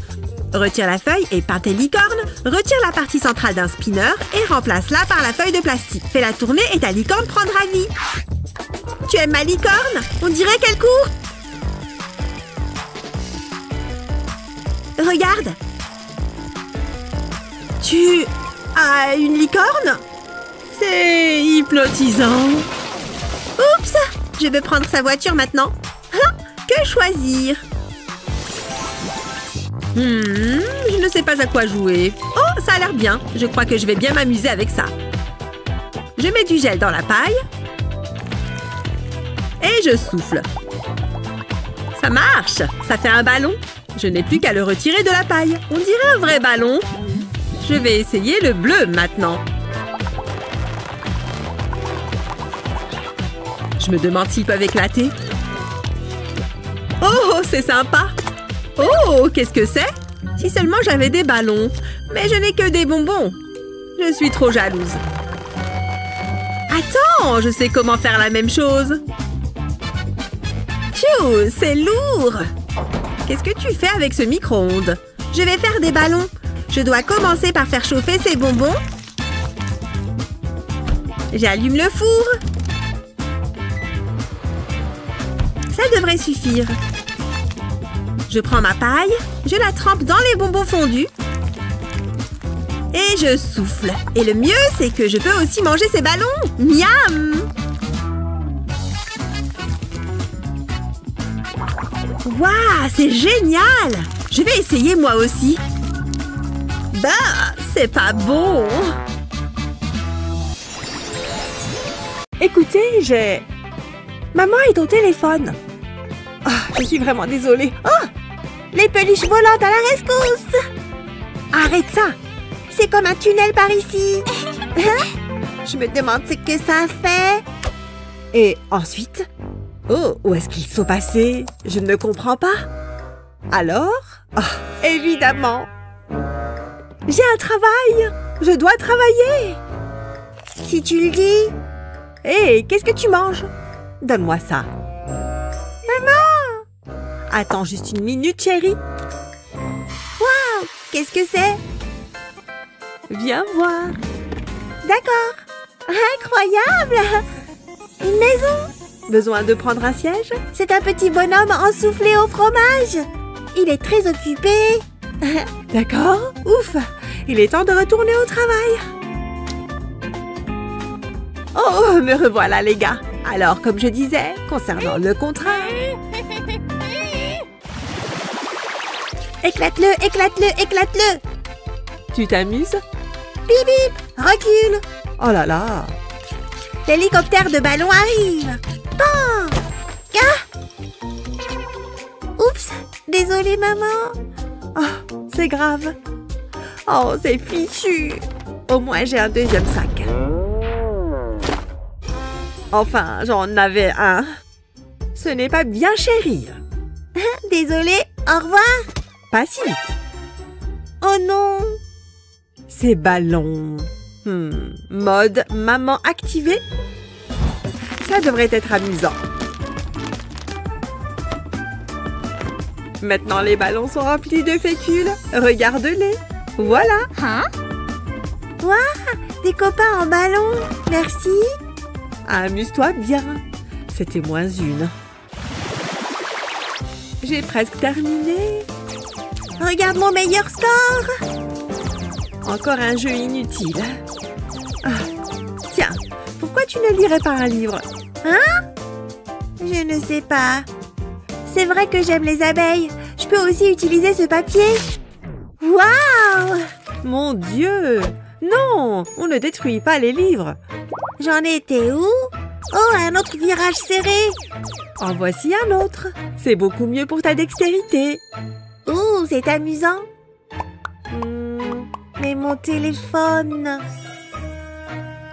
Retire la feuille et peins tes licornes. Retire la partie centrale d'un spinner et remplace-la par la feuille de plastique. Fais-la tourner et ta licorne prendra vie. Tu aimes ma licorne? On dirait qu'elle court. Regarde. Tu as une licorne? C'est hypnotisant. Oups! Je vais prendre sa voiture maintenant. Ah, que choisir? Je ne sais pas à quoi jouer. Oh, ça a l'air bien. Je crois que je vais bien m'amuser avec ça. Je mets du gel dans la paille. Et je souffle. Ça marche! Ça fait un ballon. Je n'ai plus qu'à le retirer de la paille. On dirait un vrai ballon. Je vais essayer le bleu maintenant. Je me demande s'ils peuvent éclater. Oh, c'est sympa! Oh, qu'est-ce que c'est? Si seulement j'avais des ballons. Mais je n'ai que des bonbons. Je suis trop jalouse. Attends, je sais comment faire la même chose. Phew, c'est lourd! Qu'est-ce que tu fais avec ce micro-ondes? Je vais faire des ballons. Je dois commencer par faire chauffer ces bonbons. J'allume le four. Ça devrait suffire. Je prends ma paille, je la trempe dans les bonbons fondus. Et je souffle. Et le mieux, c'est que je peux aussi manger ces ballons. Miam! Waouh, c'est génial! Je vais essayer moi aussi. Bah, c'est pas bon. Écoutez, j'ai... Maman est au téléphone. Oh, je suis vraiment désolée. Oh! Les peluches volantes à la rescousse! Arrête ça! C'est comme un tunnel par ici. Hein? Je me demande ce que ça fait. Et ensuite... Oh, où est-ce qu'ils sont passés? Je ne comprends pas. Alors? Oh, évidemment! J'ai un travail! Je dois travailler! Si tu le dis... Hé, qu'est-ce que tu manges? Donne-moi ça. Maman! Attends juste une minute, chérie. Waouh! Qu'est-ce que c'est? Viens voir. D'accord. Incroyable! Une maison? Besoin de prendre un siège? C'est un petit bonhomme ensoufflé au fromage. Il est très occupé. D'accord. Ouf! Il est temps de retourner au travail. Oh, me revoilà, les gars. Alors, comme je disais, concernant le contrat... Éclate-le, éclate-le, éclate-le! Tu t'amuses? Bip bip! Recule! Oh là là! L'hélicoptère de ballon arrive! Pan! Ah! Oups! Désolée, maman! Oh, c'est grave! Oh, c'est fichu! Au moins, j'ai un deuxième sac. Enfin, j'en avais un. Ce n'est pas bien, chérie. Désolée, au revoir. Pas si vite. Oh non. Ces ballons. Mode maman activée. Ça devrait être amusant. Maintenant, les ballons sont remplis de fécule. Regarde-les. Voilà. Hein? Waouh, des copains en ballon. Merci. Amuse-toi bien. C'était moins une. J'ai presque terminé. Regarde mon meilleur score. Encore un jeu inutile. Ah, tiens, pourquoi tu ne lirais pas un livre? Hein? Je ne sais pas. C'est vrai que j'aime les abeilles. Je peux aussi utiliser ce papier. Waouh! Mon Dieu! Non, on ne détruit pas les livres. J'en étais où? Oh, un autre virage serré. En voici un autre. C'est beaucoup mieux pour ta dextérité. Ouh, c'est amusant. Mais mon téléphone...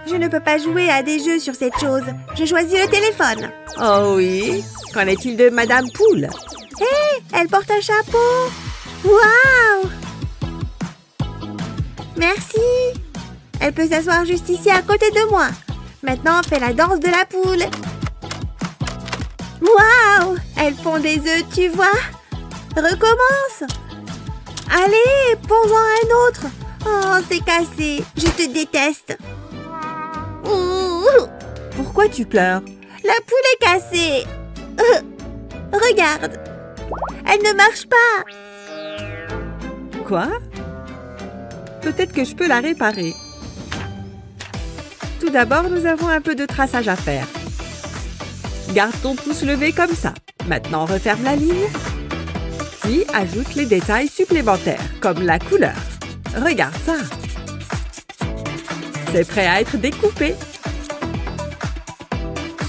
Je ne peux pas jouer à des jeux sur cette chose. Je choisis le téléphone. Oh oui? Qu'en est-il de Madame Poule? Hé, elle porte un chapeau. Waouh! Merci! Elle peut s'asseoir juste ici à côté de moi. Maintenant, on fait la danse de la poule. Waouh! Elle pond des œufs, tu vois? Recommence! Allez, ponds-en un autre. Oh, c'est cassé. Je te déteste. Ouh. Pourquoi tu pleures? La poule est cassée. Regarde. Elle ne marche pas. Quoi? Peut-être que je peux la réparer. Tout d'abord, nous avons un peu de traçage à faire. Garde ton pouce levé comme ça. Maintenant, referme la ligne. Puis, ajoute les détails supplémentaires, comme la couleur. Regarde ça. C'est prêt à être découpé.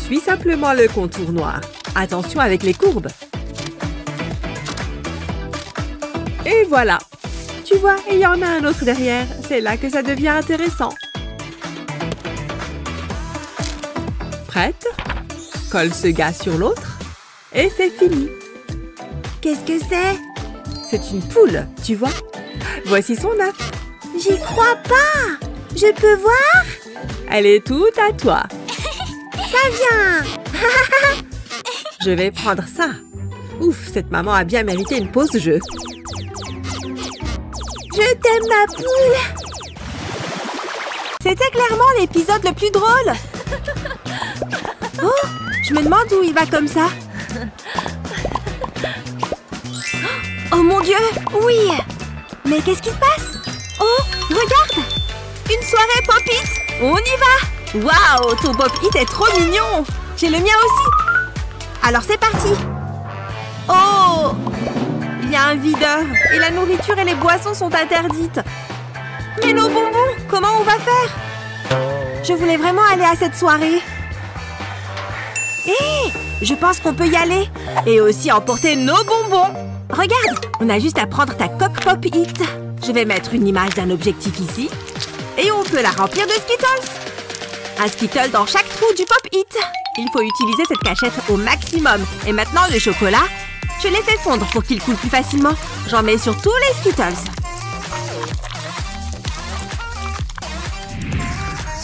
Suis simplement le contour noir. Attention avec les courbes. Et voilà. Tu vois, il y en a un autre derrière. C'est là que ça devient intéressant. Prête? Colle ce gars sur l'autre. Et c'est fini. Qu'est-ce que c'est? C'est une poule, tu vois? Voici son œuf. J'y crois pas! Je peux voir? Elle est toute à toi. Ça vient! Je vais prendre ça. Ouf, cette maman a bien mérité une pause jeu. Je t'aime, ma poule! C'était clairement l'épisode le plus drôle. Oh, je me demande où il va comme ça. Oh mon Dieu, oui! Mais qu'est-ce qui se passe? Oh, regarde! Une soirée Pop-It! On y va! Waouh, ton Pop-It est trop mignon! J'ai le mien aussi! Alors c'est parti! Oh! Il y a un videur et la nourriture et les boissons sont interdites. Mais nos bonbons, comment on va faire? Je voulais vraiment aller à cette soirée. Hé! Je pense qu'on peut y aller. Et aussi emporter nos bonbons. Regarde, on a juste à prendre ta coque Pop-It. Je vais mettre une image d'un objectif ici. Et on peut la remplir de Skittles. Un Skittle dans chaque trou du Pop-It. Il faut utiliser cette cachette au maximum. Et maintenant, le chocolat, je l'ai fait fondre pour qu'il coule plus facilement. J'en mets sur tous les Skittles.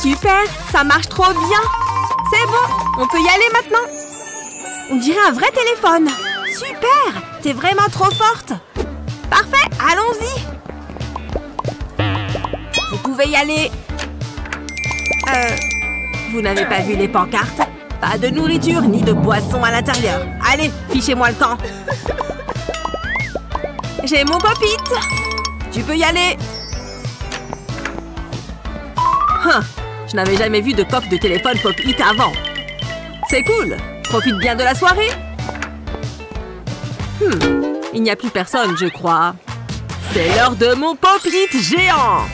Super, ça marche trop bien. C'est bon, on peut y aller maintenant. On dirait un vrai téléphone. Super, t'es vraiment trop forte. Parfait, allons-y. Vous pouvez y aller. Vous n'avez pas vu les pancartes? Pas de nourriture ni de boisson à l'intérieur. Allez, fichez-moi le camp. J'ai mon Pop-It. Tu peux y aller. Je n'avais jamais vu de coque de téléphone Pop-It avant. C'est cool. Profite bien de la soirée. Il n'y a plus personne, je crois. C'est l'heure de mon Pop-It géant.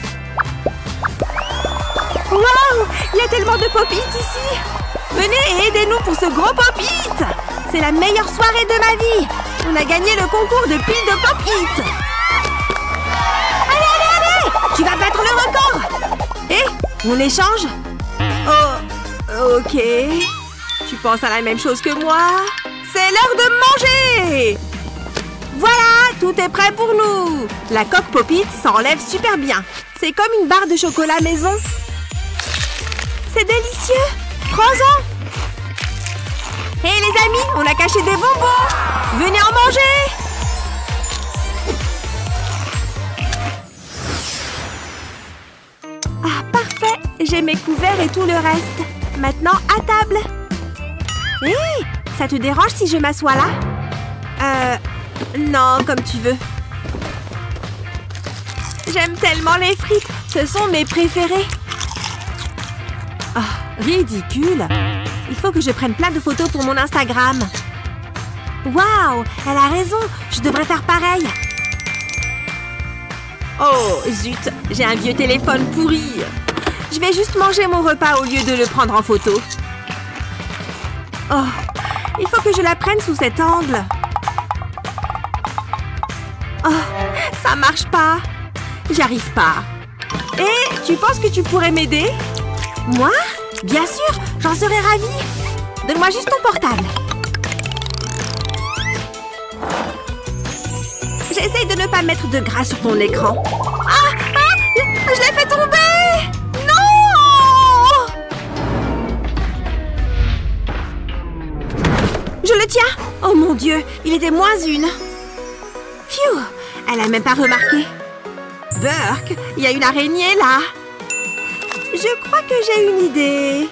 Waouh! Il y a tellement de Pop-It ici. Venez et aidez-nous pour ce gros Pop-It. C'est la meilleure soirée de ma vie. On a gagné le concours de pile de Pop-It. Allez, allez, allez! Tu vas battre le record. Et on échange? Oh, ok. Tu penses à la même chose que moi? C'est l'heure de manger! Voilà, tout est prêt pour nous. La coque Pop-It s'enlève super bien. C'est comme une barre de chocolat maison. C'est délicieux. Prends-en. Hé les amis, on a caché des bonbons. Venez en manger. Ah, parfait. J'ai mes couverts et tout le reste. Maintenant, à table. Hé, ça te dérange si je m'assois là? Non, comme tu veux. J'aime tellement les frites. Ce sont mes préférés. Oh, ridicule. Il faut que je prenne plein de photos pour mon Instagram. Waouh, elle a raison. Je devrais faire pareil. Oh, zut. J'ai un vieux téléphone pourri. Je vais juste manger mon repas au lieu de le prendre en photo. Oh, il faut que je la prenne sous cet angle. Oh, ça marche pas. J'y arrive pas. Et tu penses que tu pourrais m'aider? Moi? Bien sûr, j'en serais ravie. Donne-moi juste ton portable. J'essaye de ne pas mettre de gras sur ton écran. Je l'ai fait tomber! Non! Je le tiens! Oh mon Dieu, il était -1. Phew! Elle a même pas remarqué. Burke, il y a une araignée là. Je crois que j'ai une idée.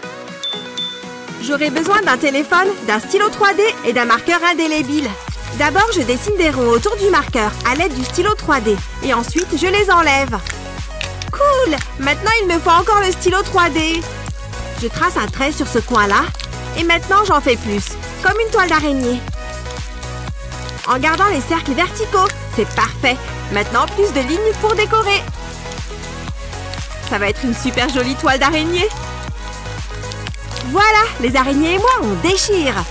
J'aurai besoin d'un téléphone, d'un stylo 3D et d'un marqueur indélébile. D'abord, je dessine des ronds autour du marqueur à l'aide du stylo 3D. Et ensuite, je les enlève. Cool! Maintenant, il me faut encore le stylo 3D. Je trace un trait sur ce coin-là. Et maintenant, j'en fais plus. Comme une toile d'araignée. En gardant les cercles verticaux. C'est parfait. Maintenant, plus de lignes pour décorer. Ça va être une super jolie toile d'araignée. Voilà, les araignées et moi, on déchire.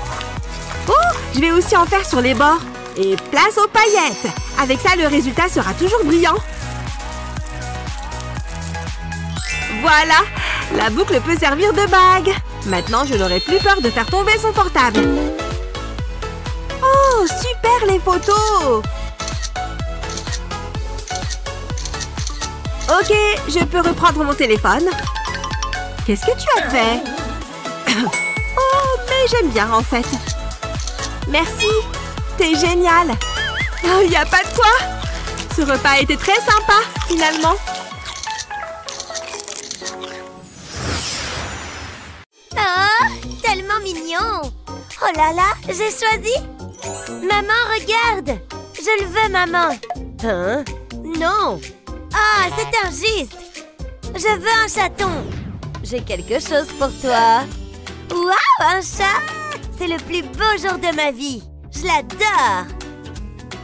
Oh, je vais aussi en faire sur les bords. Et place aux paillettes. Avec ça, le résultat sera toujours brillant. Voilà, la boucle peut servir de bague. Maintenant, je n'aurai plus peur de faire tomber son portable. Oh, super les photos! Ok, je peux reprendre mon téléphone. Qu'est-ce que tu as fait? Oh, mais j'aime bien en fait. Merci, t'es génial. Oh, y a pas de quoi. Ce repas a été très sympa, finalement. Oh, tellement mignon. Oh là là, j'ai choisi. Maman, regarde. Je le veux, maman. Hein? Non. Ah, c'est injuste. Je veux un chaton. J'ai quelque chose pour toi. Waouh, un chat. C'est le plus beau jour de ma vie. Je l'adore.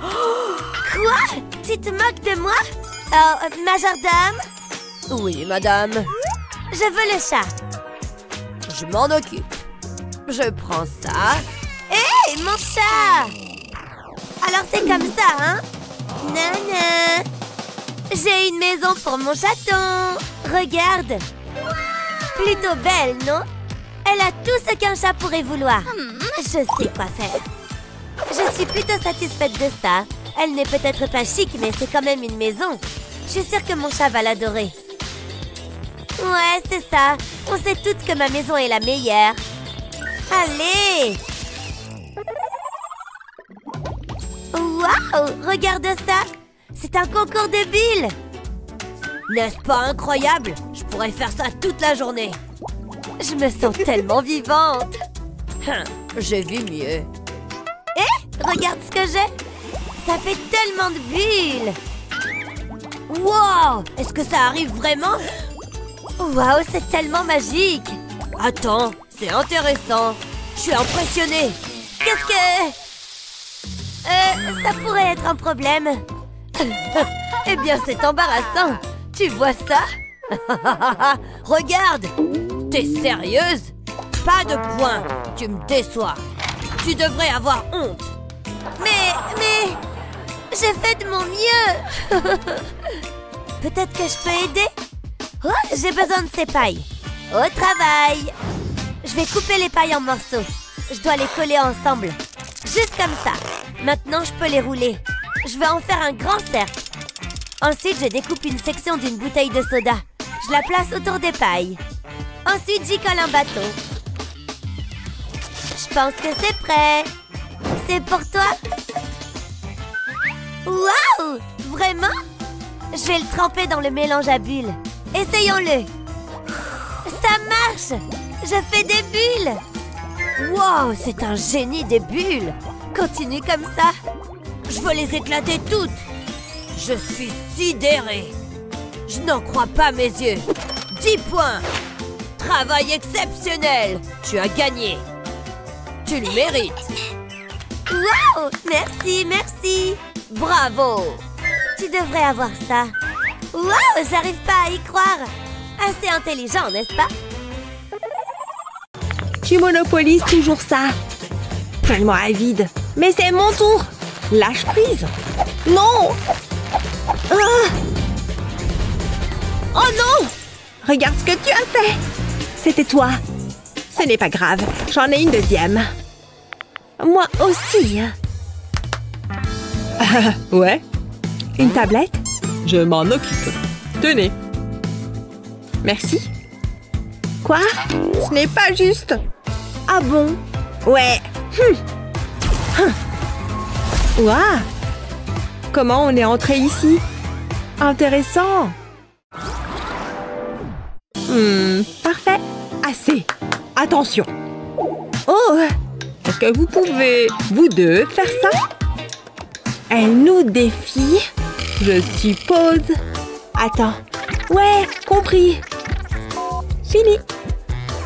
Oh, quoi? Tu te moques de moi? Oh, majordome? Oui, madame. Je veux le chat. Je m'en occupe. Je prends ça. Hé, mon chat! Alors c'est comme ça, hein? Nana! J'ai une maison pour mon chaton. Regarde. Plutôt belle, non? Elle a tout ce qu'un chat pourrait vouloir. Je sais quoi faire. Je suis plutôt satisfaite de ça. Elle n'est peut-être pas chic, mais c'est quand même une maison. Je suis sûre que mon chat va l'adorer. Ouais, c'est ça. On sait toutes que ma maison est la meilleure. Allez! Waouh! Regarde ça! C'est un concours de bulles! N'est-ce pas incroyable? Je pourrais faire ça toute la journée. Je me sens tellement vivante. J'ai vu mieux. Hé! Regarde ce que j'ai! Ça fait tellement de bulles! Wow! Est-ce que ça arrive vraiment? Waouh, c'est tellement magique! Attends, c'est intéressant. Je suis impressionnée. Qu'est-ce que... ça pourrait être un problème. Eh bien, c'est embarrassant. Tu vois ça? Regarde! T'es sérieuse? Pas de points. Tu me déçois. Tu devrais avoir honte. Mais... J'ai fait de mon mieux. Peut-être que je peux aider? Oh, j'ai besoin de ces pailles. Au travail! Je vais couper les pailles en morceaux. Je dois les coller ensemble. Juste comme ça. Maintenant, je peux les rouler. Je vais en faire un grand cercle. Ensuite, je découpe une section d'une bouteille de soda. Je la place autour des pailles. Ensuite, j'y colle un bâton. Je pense que c'est prêt. C'est pour toi? Waouh! Vraiment? Je vais le tremper dans le mélange à bulles. Essayons-le. Ça marche! Je fais des bulles! Wow, c'est un génie des bulles! Continue comme ça. Je veux les éclater toutes. Je suis sidérée. Je n'en crois pas mes yeux. 10 points. Travail exceptionnel. Tu as gagné. Tu le mérites. Wow! Merci, merci. Bravo. Tu devrais avoir ça. Wow! J'arrive pas à y croire. Assez intelligent, n'est-ce pas? Tu monopolises toujours ça. Tellement avide. Mais c'est mon tour. Lâche prise. Non! Ah! Oh non! Regarde ce que tu as fait. C'était toi. Ce n'est pas grave. J'en ai une deuxième. Moi aussi. Ouais? Une tablette? Je m'en occupe. Tenez. Merci. Quoi? Ce n'est pas juste. Ah bon? Ouais. Ouah! Comment on est entré ici? Intéressant. Parfait. Assez. Attention. Oh! Est-ce que vous pouvez, vous deux, faire ça? Elle nous défie? Je suppose. Attends. Ouais, compris. Fini.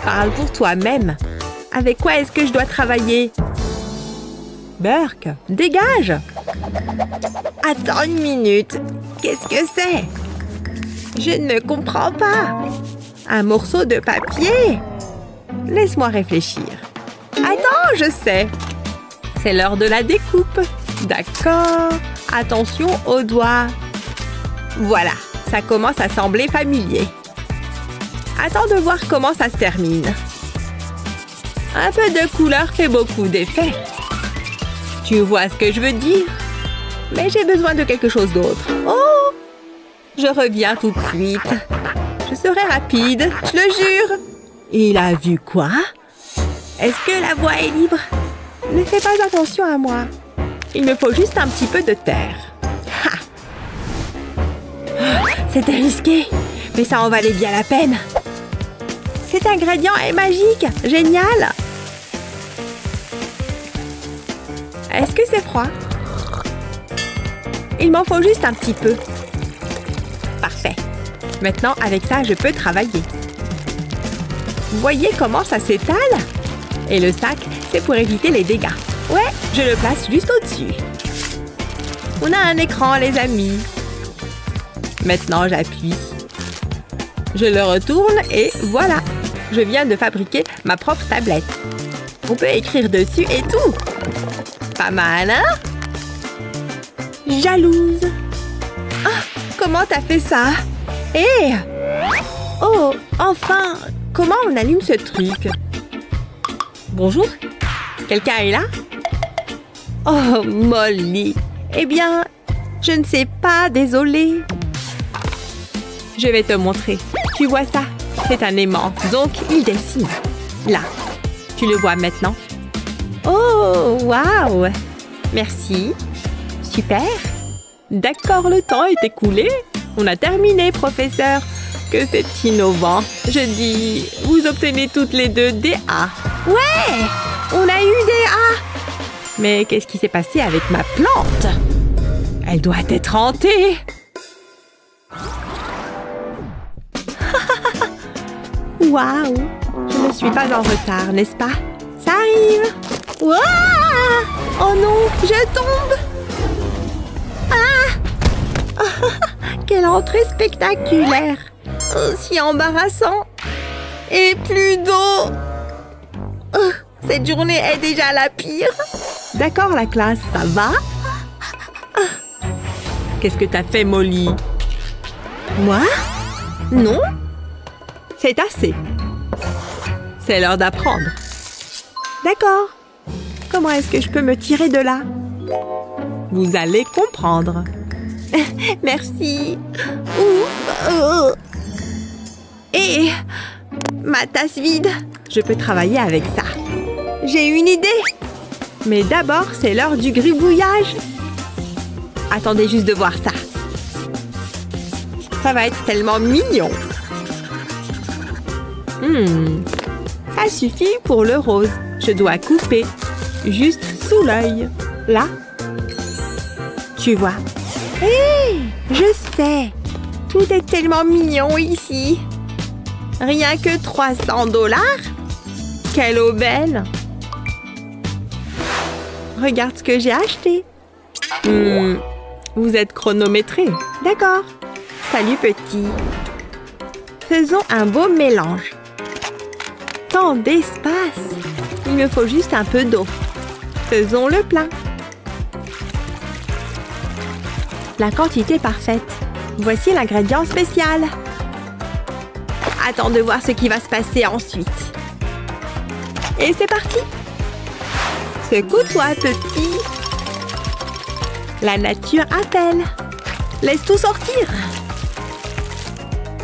Parle pour toi-même. Avec quoi est-ce que je dois travailler? Burke, dégage! Attends une minute. Qu'est-ce que c'est? Je ne comprends pas. Un morceau de papier? Laisse-moi réfléchir. Attends, je sais. C'est l'heure de la découpe. D'accord. Attention aux doigts. Voilà, ça commence à sembler familier. Attends de voir comment ça se termine. Un peu de couleur fait beaucoup d'effet. Tu vois ce que je veux dire? Mais j'ai besoin de quelque chose d'autre. Oh! Je reviens tout de suite. Je serai rapide, je le jure. Il a vu quoi? Est-ce que la voie est libre? Ne fais pas attention à moi. Il me faut juste un petit peu de terre. C'était risqué, mais ça en valait bien la peine. Cet ingrédient est magique. Génial. Est-ce que c'est froid? Il m'en faut juste un petit peu. Parfait. Maintenant, avec ça, je peux travailler. Voyez comment ça s'étale? Et le sac, c'est pour éviter les dégâts. Ouais, je le place juste au-dessus. On a un écran, les amis. Maintenant, j'appuie. Je le retourne et voilà. Je viens de fabriquer ma propre tablette. On peut écrire dessus et tout. Pas mal, hein? Jalouse. Ah, comment t'as fait ça? Hé! Oh, enfin! Comment on allume ce truc? Bonjour? Quelqu'un est là? Oh, Molly! Eh bien, je ne sais pas, désolée. Je vais te montrer. Tu vois ça? C'est un aimant, donc il dessine. Là. Tu le vois maintenant? Oh, waouh! Merci. Super. D'accord, le temps est écoulé. On a terminé, professeur. Que c'est innovant. Je dis, vous obtenez toutes les deux des A. Ouais! On a eu des A! Mais qu'est-ce qui s'est passé avec ma plante? Elle doit être hantée. Waouh! Je ne suis pas en retard, n'est-ce pas? Ça arrive! Ouah! Oh non, je tombe! Ah! Quelle entrée spectaculaire! Aussi embarrassant! Et plus d'eau! Cette journée est déjà la pire! D'accord, la classe, ça va? Qu'est-ce que t'as fait, Molly? Moi? Non? C'est assez. C'est l'heure d'apprendre. D'accord. Comment est-ce que je peux me tirer de là? Vous allez comprendre. Merci. Ouf. Et ma tasse vide. Je peux travailler avec ça. J'ai une idée. Mais d'abord, c'est l'heure du gribouillage. Attendez juste de voir ça. Ça va être tellement mignon. Ça suffit pour le rose. Je dois couper juste sous l'œil. Là. Tu vois. Hé, je sais. Tout est tellement mignon ici. Rien que 300 $. Quelle aubaine. Regarde ce que j'ai acheté. Vous êtes chronométré. D'accord. Salut, petit. Faisons un beau mélange. Tant d'espace. Il me faut juste un peu d'eau. Faisons le plein. La quantité parfaite. Voici l'ingrédient spécial. Attends de voir ce qui va se passer ensuite. Et c'est parti. Secoue-toi, petit. La nature appelle. Laisse tout sortir.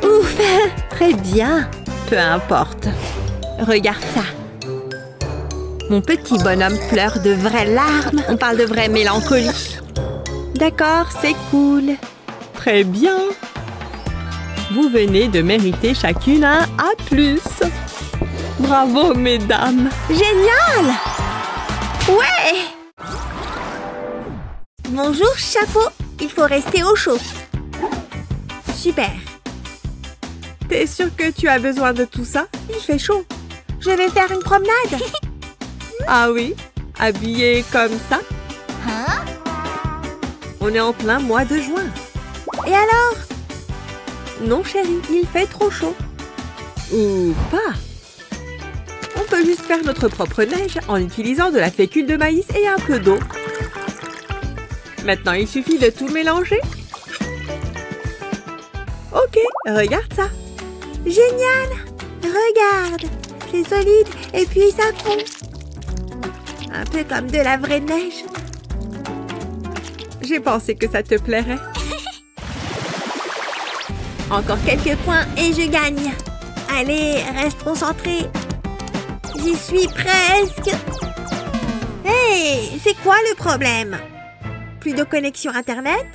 Ouf, très bien. Peu importe. Regarde ça. Mon petit bonhomme pleure de vraies larmes. On parle de vraie mélancolie. D'accord, c'est cool. Très bien. Vous venez de mériter chacune un A+. Bravo, mesdames. Génial! Ouais! Bonjour, chapeau. Il faut rester au chaud. Super. T'es sûre que tu as besoin de tout ça? Il fait chaud. Je vais faire une promenade. Ah oui? Habillée comme ça? Hein? On est en plein mois de juin. Et alors? Non, chérie, il fait trop chaud. Ou pas. On peut juste faire notre propre neige en utilisant de la fécule de maïs et un peu d'eau. Maintenant, il suffit de tout mélanger. Ok, regarde ça. Génial! Regarde, c'est solide et puis ça fond. Un peu comme de la vraie neige. J'ai pensé que ça te plairait. Encore quelques points et je gagne. Allez, reste concentré. J'y suis presque. Hey, c'est quoi le problème? Plus de connexion Internet?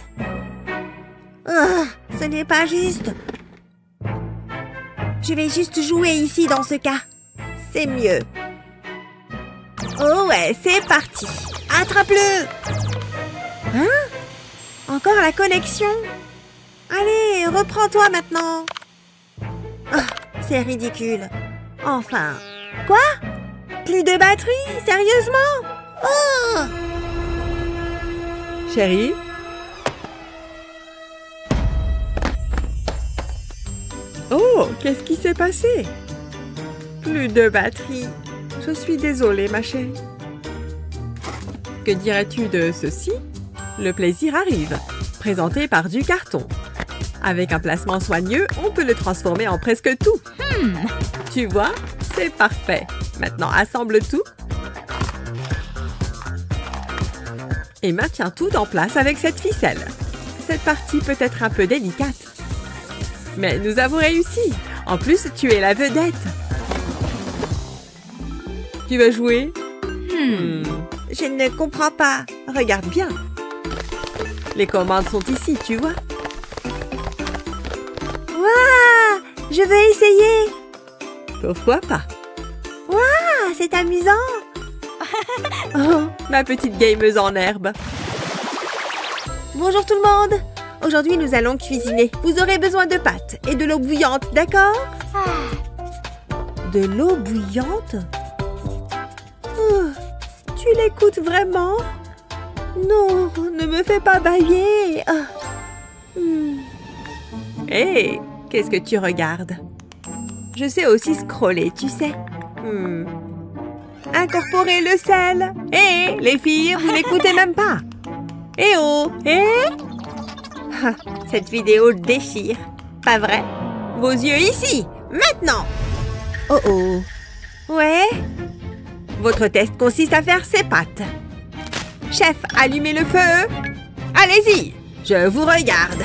Ce n'est pas juste. Je vais juste jouer ici dans ce cas. C'est mieux. Oh ouais, c'est parti. Attrape-le! Hein? Encore la connexion? Allez, reprends-toi maintenant. Oh, c'est ridicule. Enfin. Quoi? Plus de batterie? Sérieusement? Oh! Chérie? Oh, qu'est-ce qui s'est passé? Plus de batterie. Je suis désolée, ma chérie. Que dirais-tu de ceci? Le plaisir arrive, présenté par du carton. Avec un placement soigneux, on peut le transformer en presque tout. Tu vois, c'est parfait. Maintenant, assemble tout. Et maintiens tout en place avec cette ficelle. Cette partie peut être un peu délicate. Mais nous avons réussi. En plus, tu es la vedette. Tu veux jouer? Je ne comprends pas. Regarde bien. Les commandes sont ici, tu vois. Waouh! Je veux essayer. Pourquoi pas? Waouh! C'est amusant. Oh, ma petite gameuse en herbe. Bonjour tout le monde. Aujourd'hui, nous allons cuisiner. Vous aurez besoin de pâtes et de l'eau bouillante, d'accord? De l'eau bouillante? Oh, tu l'écoutes vraiment? Non, ne me fais pas bailler. Hé, qu'est-ce que tu regardes? Je sais aussi scroller, tu sais. Incorporer le sel. Hé, les filles, vous n'écoutez même pas. Eh oh, cette vidéo déchire. Pas vrai? Vos yeux ici, maintenant. Oh oh. Ouais? Votre test consiste à faire ces pâtes. Chef, allumez le feu. Allez-y, je vous regarde.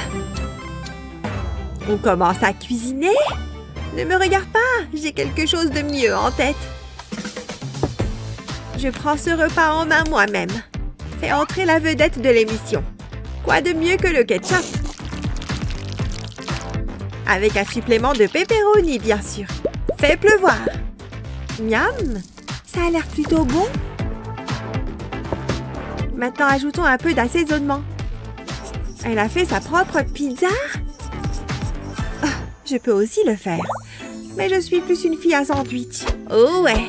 On commence à cuisiner? Ne me regarde pas, j'ai quelque chose de mieux en tête. Je prends ce repas en main moi-même. Fais entrer la vedette de l'émission. Quoi de mieux que le ketchup? Avec un supplément de pepperoni, bien sûr. Fais pleuvoir. Miam! Ça a l'air plutôt bon. Maintenant, ajoutons un peu d'assaisonnement. Elle a fait sa propre pizza? Oh, je peux aussi le faire. Mais je suis plus une fille à sandwich. Oh ouais!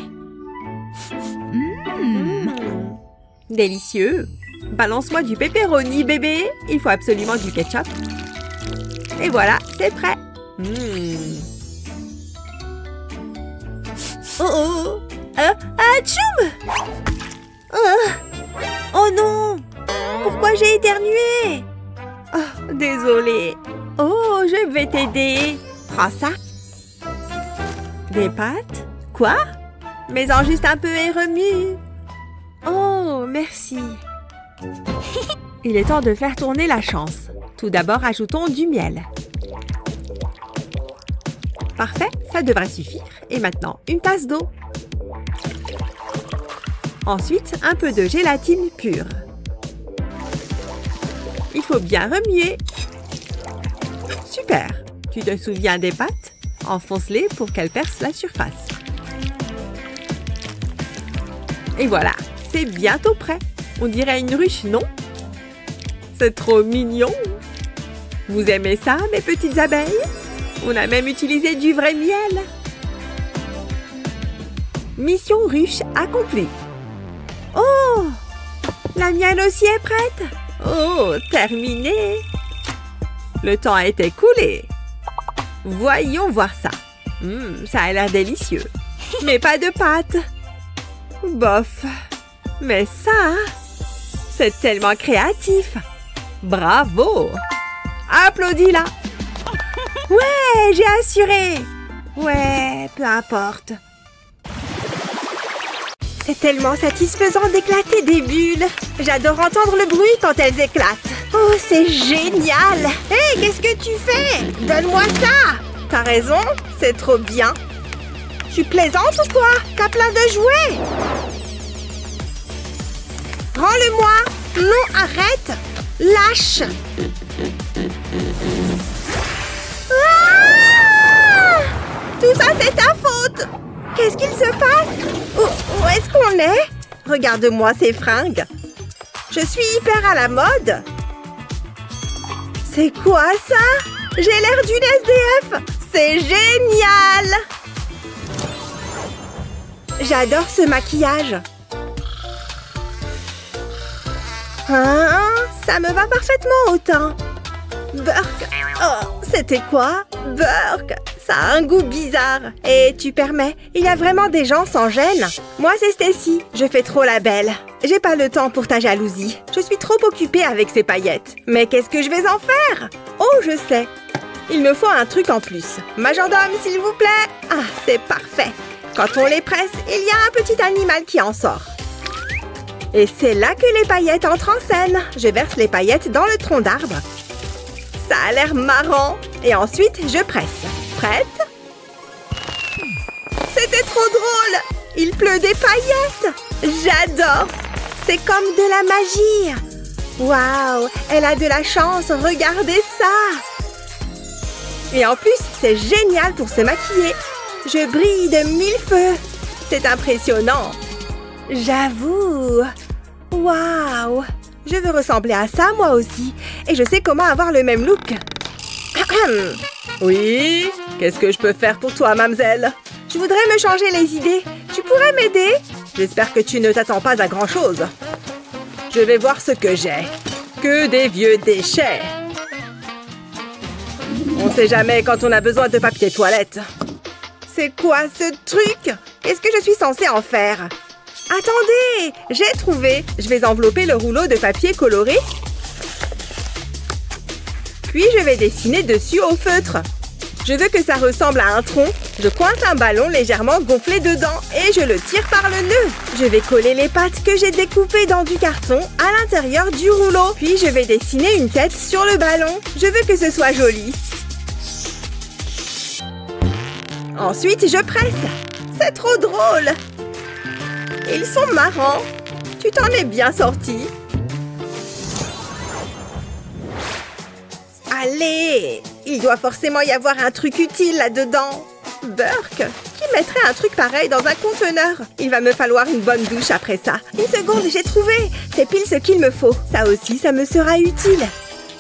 Délicieux! Balance-moi du pepperoni, bébé! Il faut absolument du ketchup. Et voilà, c'est prêt! Oh oh! Atchoum! Oh non! Pourquoi j'ai éternué? Oh, désolée. Oh, je vais t'aider. Prends ça. Des pâtes? Quoi? Mets-en juste un peu et remue. Oh, merci. Il est temps de faire tourner la chance. Tout d'abord, ajoutons du miel. Parfait, ça devrait suffire. Et maintenant, une tasse d'eau. Ensuite, un peu de gélatine pure. Il faut bien remuer. Super! Tu te souviens des pâtes? Enfonce-les pour qu'elles percent la surface. Et voilà, c'est bientôt prêt. On dirait une ruche, non? C'est trop mignon! Vous aimez ça, mes petites abeilles? On a même utilisé du vrai miel. Mission ruche accomplie. Oh! La mienne aussi est prête. Oh, terminé. Le temps a été écoulé. Voyons voir ça. Ça a l'air délicieux. Mais pas de pâte. Bof. Mais ça, c'est tellement créatif. Bravo. Applaudis-la. Ouais, j'ai assuré. Ouais, peu importe. C'est tellement satisfaisant d'éclater des bulles. J'adore entendre le bruit quand elles éclatent. Oh, c'est génial! Hé, qu'est-ce que tu fais? Donne-moi ça! T'as raison, c'est trop bien. Tu plaisantes ou quoi? T'as plein de jouets! Rends-le-moi! Non, arrête! Lâche! Ah! Tout ça, c'est ta faute! Qu'est-ce qu'il se passe? Où est-ce qu'on est? Regarde-moi ces fringues. Je suis hyper à la mode. C'est quoi ça? J'ai l'air d'une SDF. C'est génial! J'adore ce maquillage. Hein? Ça me va parfaitement au teint. Burk. Oh, c'était quoi? Burk. Ça a un goût bizarre. Et tu permets, il y a vraiment des gens sans gêne. Moi, c'est Stacy. Je fais trop la belle. J'ai pas le temps pour ta jalousie. Je suis trop occupée avec ces paillettes. Mais qu'est-ce que je vais en faire? Oh, je sais. Il me faut un truc en plus. Majordome, s'il vous plaît. Ah, c'est parfait. Quand on les presse, il y a un petit animal qui en sort. Et c'est là que les paillettes entrent en scène. Je verse les paillettes dans le tronc d'arbre. Ça a l'air marrant. Et ensuite, je presse. Prête? C'était trop drôle! Il pleut des paillettes! J'adore! C'est comme de la magie! Waouh! Elle a de la chance! Regardez ça! Et en plus, c'est génial pour se maquiller! Je brille de 1000 feux! C'est impressionnant! J'avoue! Waouh! Je veux ressembler à ça, moi aussi! Et je sais comment avoir le même look! Oui? Qu'est-ce que je peux faire pour toi, mademoiselle? Je voudrais me changer les idées. Tu pourrais m'aider? J'espère que tu ne t'attends pas à grand-chose. Je vais voir ce que j'ai. Que des vieux déchets. On sait jamais quand on a besoin de papier toilette. C'est quoi ce truc? Qu'est-ce que je suis censée en faire? Attendez! J'ai trouvé. Je vais envelopper le rouleau de papier coloré. Puis je vais dessiner dessus au feutre. Je veux que ça ressemble à un tronc. Je coince un ballon légèrement gonflé dedans et je le tire par le nœud. Je vais coller les pattes que j'ai découpées dans du carton à l'intérieur du rouleau. Puis je vais dessiner une tête sur le ballon. Je veux que ce soit joli. Ensuite, je presse. C'est trop drôle. Ils sont marrants. Tu t'en es bien sorti. Allez! Il doit forcément y avoir un truc utile là-dedans. Burk, qui mettrait un truc pareil dans un conteneur? Il va me falloir une bonne douche après ça. Une seconde, j'ai trouvé! C'est pile ce qu'il me faut. Ça aussi, ça me sera utile.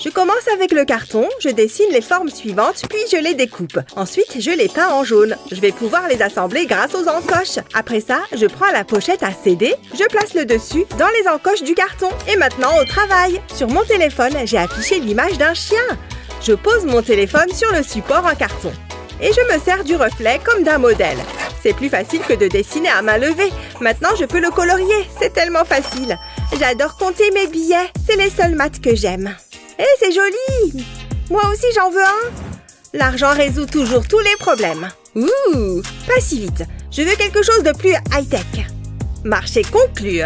Je commence avec le carton, je dessine les formes suivantes, puis je les découpe. Ensuite, je les peins en jaune. Je vais pouvoir les assembler grâce aux encoches. Après ça, je prends la pochette à CD, je place le dessus dans les encoches du carton. Et maintenant, au travail. Sur mon téléphone, j'ai affiché l'image d'un chien. Je pose mon téléphone sur le support en carton. Et je me sers du reflet comme d'un modèle. C'est plus facile que de dessiner à main levée. Maintenant, je peux le colorier. C'est tellement facile. J'adore compter mes billets. C'est les seules maths que j'aime. Hé, c'est joli! Moi aussi, j'en veux un! L'argent résout toujours tous les problèmes. Ouh! Pas si vite. Je veux quelque chose de plus high-tech. Marché conclu.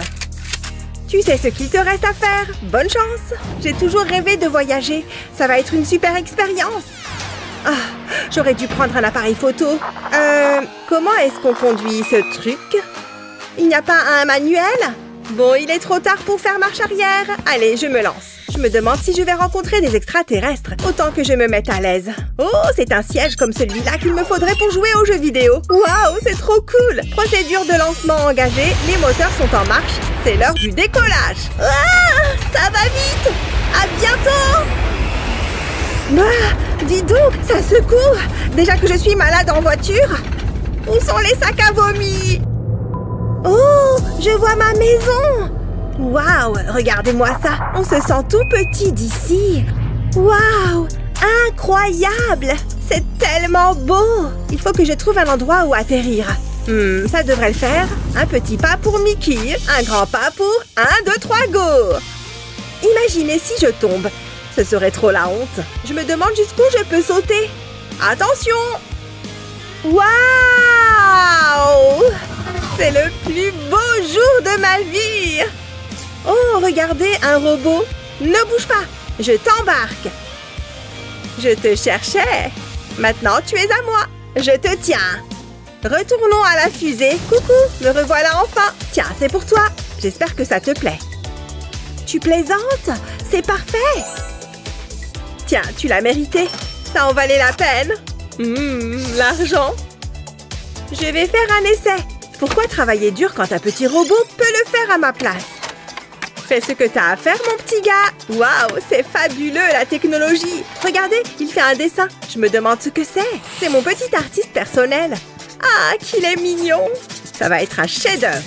Tu Tu sais ce qu'il te reste à faire. Bonne chance. J'ai toujours rêvé de voyager. Ça va être une super expérience. Ah, j'aurais dû prendre un appareil photo. Comment est-ce qu'on conduit ce truc? Il n'y a pas un manuel? Bon, il est trop tard pour faire marche arrière. Allez, je me lance. Je me demande si je vais rencontrer des extraterrestres. Autant que je me mette à l'aise. Oh, c'est un siège comme celui-là qu'il me faudrait pour jouer aux jeux vidéo. Waouh, c'est trop cool. Procédure de lancement engagée. Les moteurs sont en marche. C'est l'heure du décollage. Ah, ça va vite. À bientôt. Ah, dis donc, ça secoue. Déjà que je suis malade en voiture. Où sont les sacs à vomi? Oh, je vois ma maison. Waouh, regardez-moi ça. On se sent tout petit d'ici. Waouh, incroyable. C'est tellement beau. Il faut que je trouve un endroit où atterrir. Ça devrait le faire. Un petit pas pour Mickey. Un grand pas pour 1, 2, 3, go. Imaginez si je tombe. Ce serait trop la honte. Je me demande jusqu'où je peux sauter. Attention. Waouh! C'est le plus beau jour de ma vie! Oh, regardez, un robot! Ne bouge pas! Je t'embarque! Je te cherchais! Maintenant, tu es à moi! Je te tiens! Retournons à la fusée! Coucou! Me revoilà enfin! Tiens, c'est pour toi! J'espère que ça te plaît! Tu plaisantes? C'est parfait! Tiens, tu l'as mérité! Ça en valait la peine! L'argent! Je vais faire un essai! Pourquoi travailler dur quand un petit robot peut le faire à ma place? Fais ce que t'as à faire, mon petit gars! Waouh, c'est fabuleux, la technologie! Regardez, il fait un dessin. Je me demande ce que c'est. C'est mon petit artiste personnel. Ah, qu'il est mignon! Ça va être un chef-d'œuvre.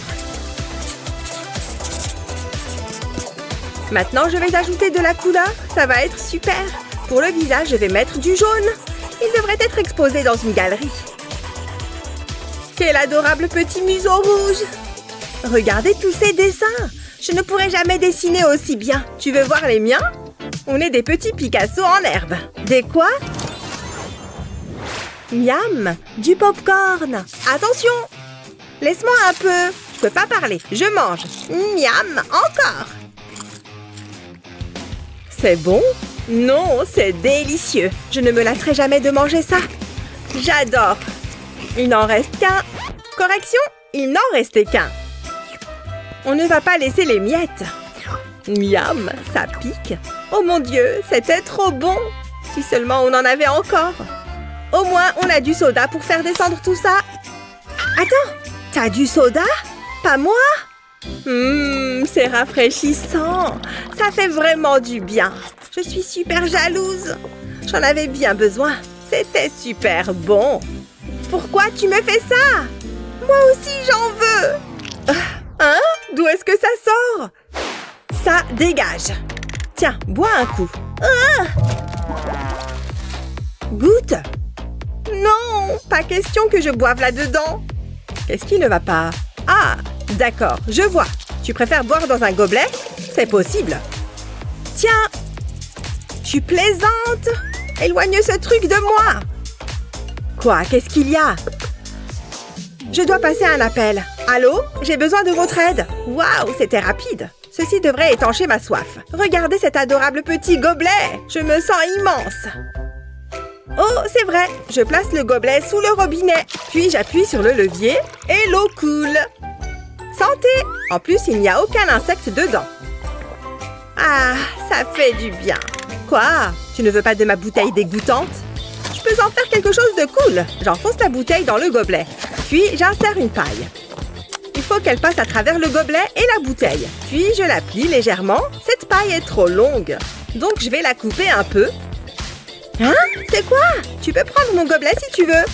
Maintenant, je vais ajouter de la couleur. Ça va être super. Pour le visage, je vais mettre du jaune. Il devrait être exposé dans une galerie. Quel adorable petit museau rouge! Regardez tous ces dessins! Je ne pourrais jamais dessiner aussi bien. Tu veux voir les miens? On est des petits Picasso en herbe. Des quoi? Miam! Du popcorn! Attention! Laisse-moi un peu. Je peux pas parler. Je mange. Miam! Encore! C'est bon? Non, c'est délicieux. Je ne me lasserai jamais de manger ça. J'adore. Il n'en reste qu'un. Correction, il n'en restait qu'un. On ne va pas laisser les miettes. Miam, ça pique. Oh mon Dieu, c'était trop bon. Si seulement on en avait encore. Au moins, on a du soda pour faire descendre tout ça. Attends, t'as du soda? Pas moi? C'est rafraîchissant. Ça fait vraiment du bien. Je suis super jalouse. J'en avais bien besoin. C'était super bon. Pourquoi tu me fais ça? Moi aussi, j'en veux. Hein? D'où est-ce que ça sort? Ça dégage. Tiens, bois un coup. Goûte. Non, pas question que je boive là-dedans. Qu'est-ce qui ne va pas? Ah, d'accord, je vois. Tu préfères boire dans un gobelet? C'est possible. Tiens. Tu plaisantes? Éloigne ce truc de moi. Quoi? Qu'est-ce qu'il y a? Je dois passer un appel. Allô? J'ai besoin de votre aide. Waouh, c'était rapide. Ceci devrait étancher ma soif. Regardez cet adorable petit gobelet. Je me sens immense. Oh, c'est vrai. Je place le gobelet sous le robinet. Puis j'appuie sur le levier et l'eau coule. Santé! En plus, il n'y a aucun insecte dedans. Ah, ça fait du bien. Quoi? Tu ne veux pas de ma bouteille dégoûtante? Je peux en faire quelque chose de cool. J'enfonce la bouteille dans le gobelet. Puis, j'insère une paille. Il faut qu'elle passe à travers le gobelet et la bouteille. Puis, je la plie légèrement. Cette paille est trop longue. Donc, je vais la couper un peu. Hein? C'est quoi? Tu peux prendre mon gobelet si tu veux.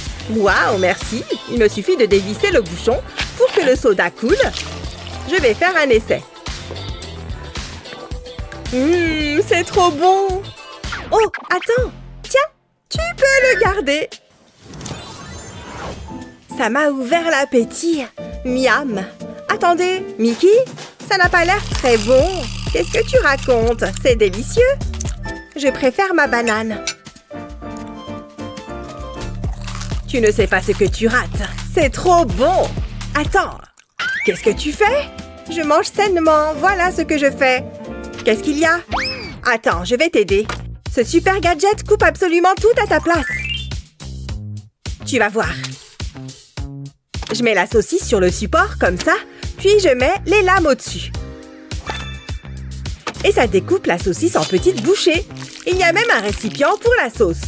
Waouh, merci. Il me suffit de dévisser le bouchon pour que le soda coule. Je vais faire un essai. C'est trop bon. Oh, attends. Tiens, tu peux le garder. Ça m'a ouvert l'appétit. Miam. Attendez, Mickey, ça n'a pas l'air très bon. Qu'est-ce que tu racontes? C'est délicieux. Je préfère ma banane. Tu ne sais pas ce que tu rates. C'est trop bon. Attends, qu'est-ce que tu fais? Je mange sainement, voilà ce que je fais. Qu'est-ce qu'il y a? Attends, je vais t'aider. Ce super gadget coupe absolument tout à ta place. Tu vas voir. Je mets la saucisse sur le support, comme ça, puis je mets les lames au-dessus. Et ça découpe la saucisse en petites bouchées. Il y a même un récipient pour la sauce.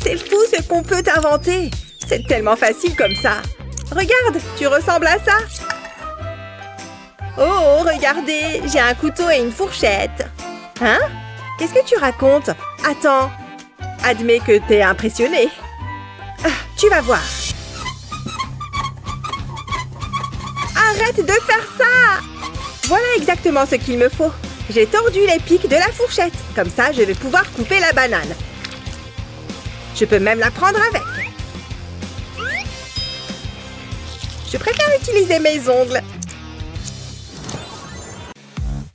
C'est fou ce qu'on peut inventer. C'est tellement facile comme ça. Regarde, tu ressembles à ça. Oh, regardez, j'ai un couteau et une fourchette. Hein? Qu'est-ce que tu racontes? Attends, admets que t'es impressionné. Ah, tu vas voir. Arrête de faire ça! Voilà exactement ce qu'il me faut. J'ai tordu les pics de la fourchette. Comme ça, je vais pouvoir couper la banane. Je peux même la prendre avec. Je préfère utiliser mes ongles.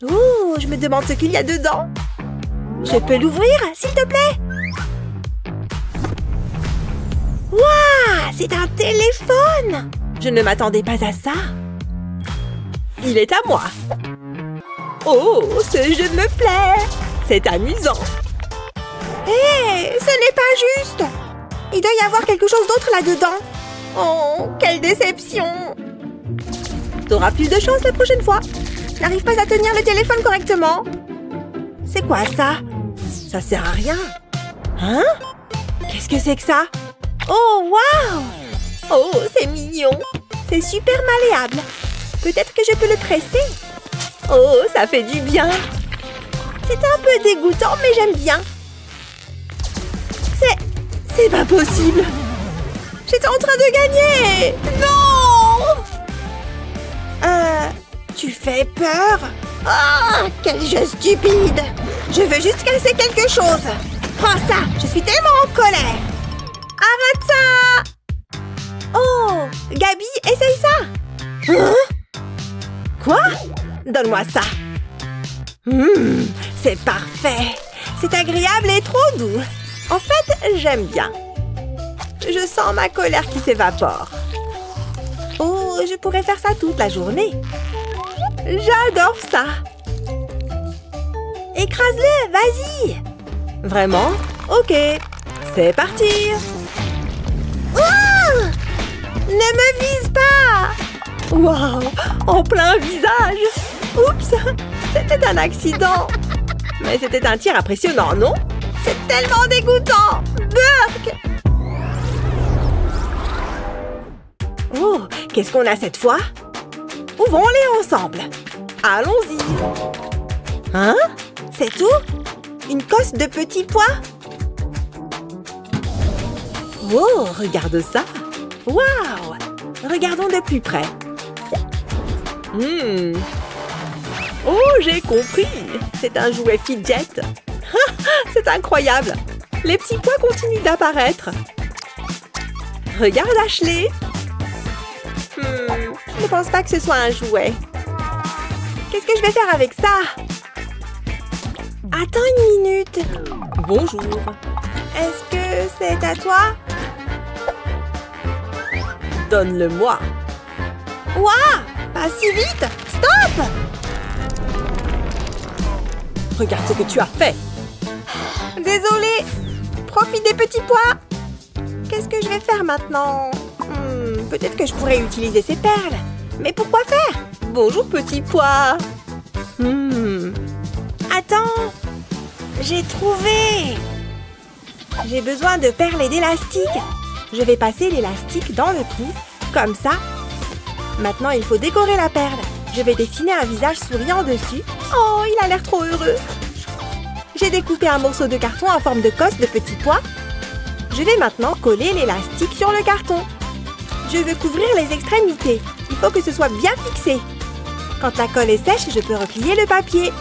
Oh, je me demande ce qu'il y a dedans. Je peux l'ouvrir, s'il te plaît? Waouh, c'est un téléphone! Je ne m'attendais pas à ça. Il est à moi. Oh, ce jeu me plaît. C'est amusant. Hé, ce n'est pas juste. Il doit y avoir quelque chose d'autre là-dedans. Oh, quelle déception. T'auras plus de chance la prochaine fois. Je n'arrive pas à tenir le téléphone correctement. C'est quoi ça? Ça sert à rien. Hein? Qu'est-ce que c'est que ça? Oh, waouh! Oh, c'est mignon. C'est super malléable. Peut-être que je peux le presser. Oh, ça fait du bien. C'est un peu dégoûtant, mais j'aime bien. C'est pas possible. J'étais en train de gagner. Non! Tu fais peur? Ah, quel jeu stupide. Je veux juste casser quelque chose. Prends ça, je suis tellement en colère. Arrête ça! Oh, Gabi, essaye ça. Hein? Quoi? Donne-moi ça. C'est parfait. C'est agréable et trop doux. En fait, j'aime bien. Je sens ma colère qui s'évapore. Oh, je pourrais faire ça toute la journée. J'adore ça. Écrase-le, vas-y. Vraiment? Ok, c'est parti. Oh! Ne me vise pas. Waouh, en plein visage. Oups, c'était un accident. Mais c'était un tir impressionnant, non? C'est tellement dégoûtant. Burk! Oh, qu'est-ce qu'on a cette fois? Ouvrons-les ensemble. Allons-y. Hein? C'est tout? Une cosse de petits pois? Oh, regarde ça. Waouh! Regardons de plus près. Oh, j'ai compris. C'est un jouet fidget. C'est incroyable. Les petits pois continuent d'apparaître. Regarde, Ashley. Je ne pense pas que ce soit un jouet. Qu'est-ce que je vais faire avec ça? Attends une minute. Bonjour. Est-ce que c'est à toi? Donne-le-moi. Ouah! Pas si vite! Stop! Regarde ce que tu as fait. Désolée. Profite des petits pois. Qu'est-ce que je vais faire maintenant? Peut-être que je pourrais utiliser ces perles. Mais pourquoi faire? Bonjour, petit pois. Attends. J'ai trouvé. J'ai besoin de perles et d'élastique. Je vais passer l'élastique dans le trou, comme ça. Maintenant, il faut décorer la perle. Je vais dessiner un visage souriant dessus. Oh, il a l'air trop heureux. J'ai découpé un morceau de carton en forme de cosse de petits pois. Je vais maintenant coller l'élastique sur le carton. Je veux couvrir les extrémités. Il faut que ce soit bien fixé. Quand la colle est sèche, je peux replier le papier.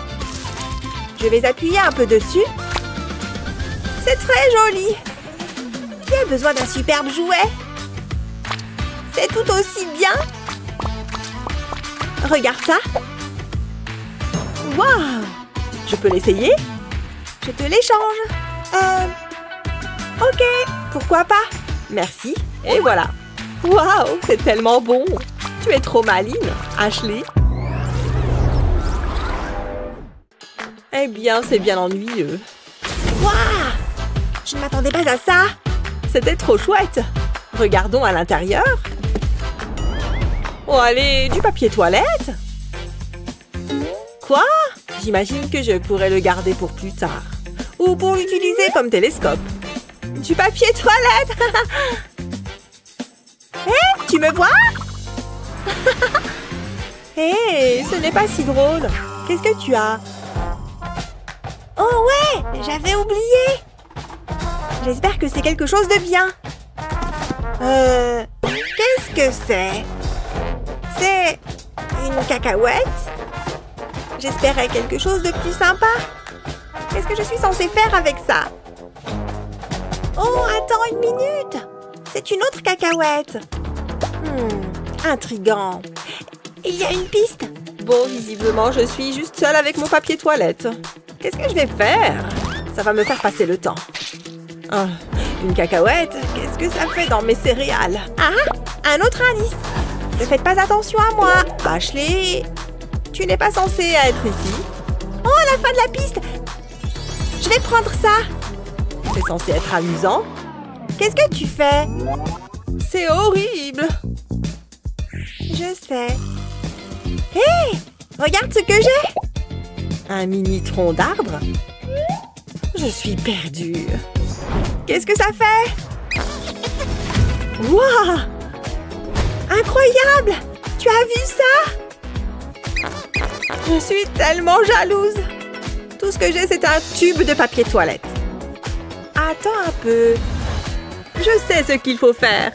Je vais appuyer un peu dessus. C'est très joli. Qui a besoin d'un superbe jouet? C'est tout aussi bien. Regarde ça. Waouh! Je peux l'essayer? Je te l'échange. Ok, pourquoi pas? Merci. Et voilà. Waouh, c'est tellement bon. Tu es trop maligne, Ashley. Eh bien, c'est bien ennuyeux. Waouh! Je ne m'attendais pas à ça. C'était trop chouette. Regardons à l'intérieur. Oh, allez, du papier toilette. Quoi? J'imagine que je pourrais le garder pour plus tard. Ou pour l'utiliser comme télescope. Du papier toilette. Hé, tu me vois? Hé, ce n'est pas si drôle. Qu'est-ce que tu as? Oh ouais, j'avais oublié. J'espère que c'est quelque chose de bien. Qu'est-ce que c'est? C'est une cacahuète? J'espérais quelque chose de plus sympa. Qu'est-ce que je suis censée faire avec ça? Oh, attends une minute. C'est une autre cacahuète. Intriguant. Il y a une piste. Bon, visiblement, je suis juste seule avec mon papier toilette. Qu'est-ce que je vais faire? Ça va me faire passer le temps. Oh, une cacahuète? Qu'est-ce que ça fait dans mes céréales? Ah, un autre indice. Ne faites pas attention à moi. Ashley, tu n'es pas censée être ici. Oh, la fin de la piste. Je vais prendre ça. C'est censé être amusant. Qu'est-ce que tu fais? C'est horrible. Je sais. Hé! Regarde ce que j'ai! Un mini tronc d'arbre? Je suis perdue. Qu'est-ce que ça fait? Waouh! Incroyable! Tu as vu ça? Je suis tellement jalouse. Tout ce que j'ai, c'est un tube de papier toilette. Attends un peu. Je sais ce qu'il faut faire.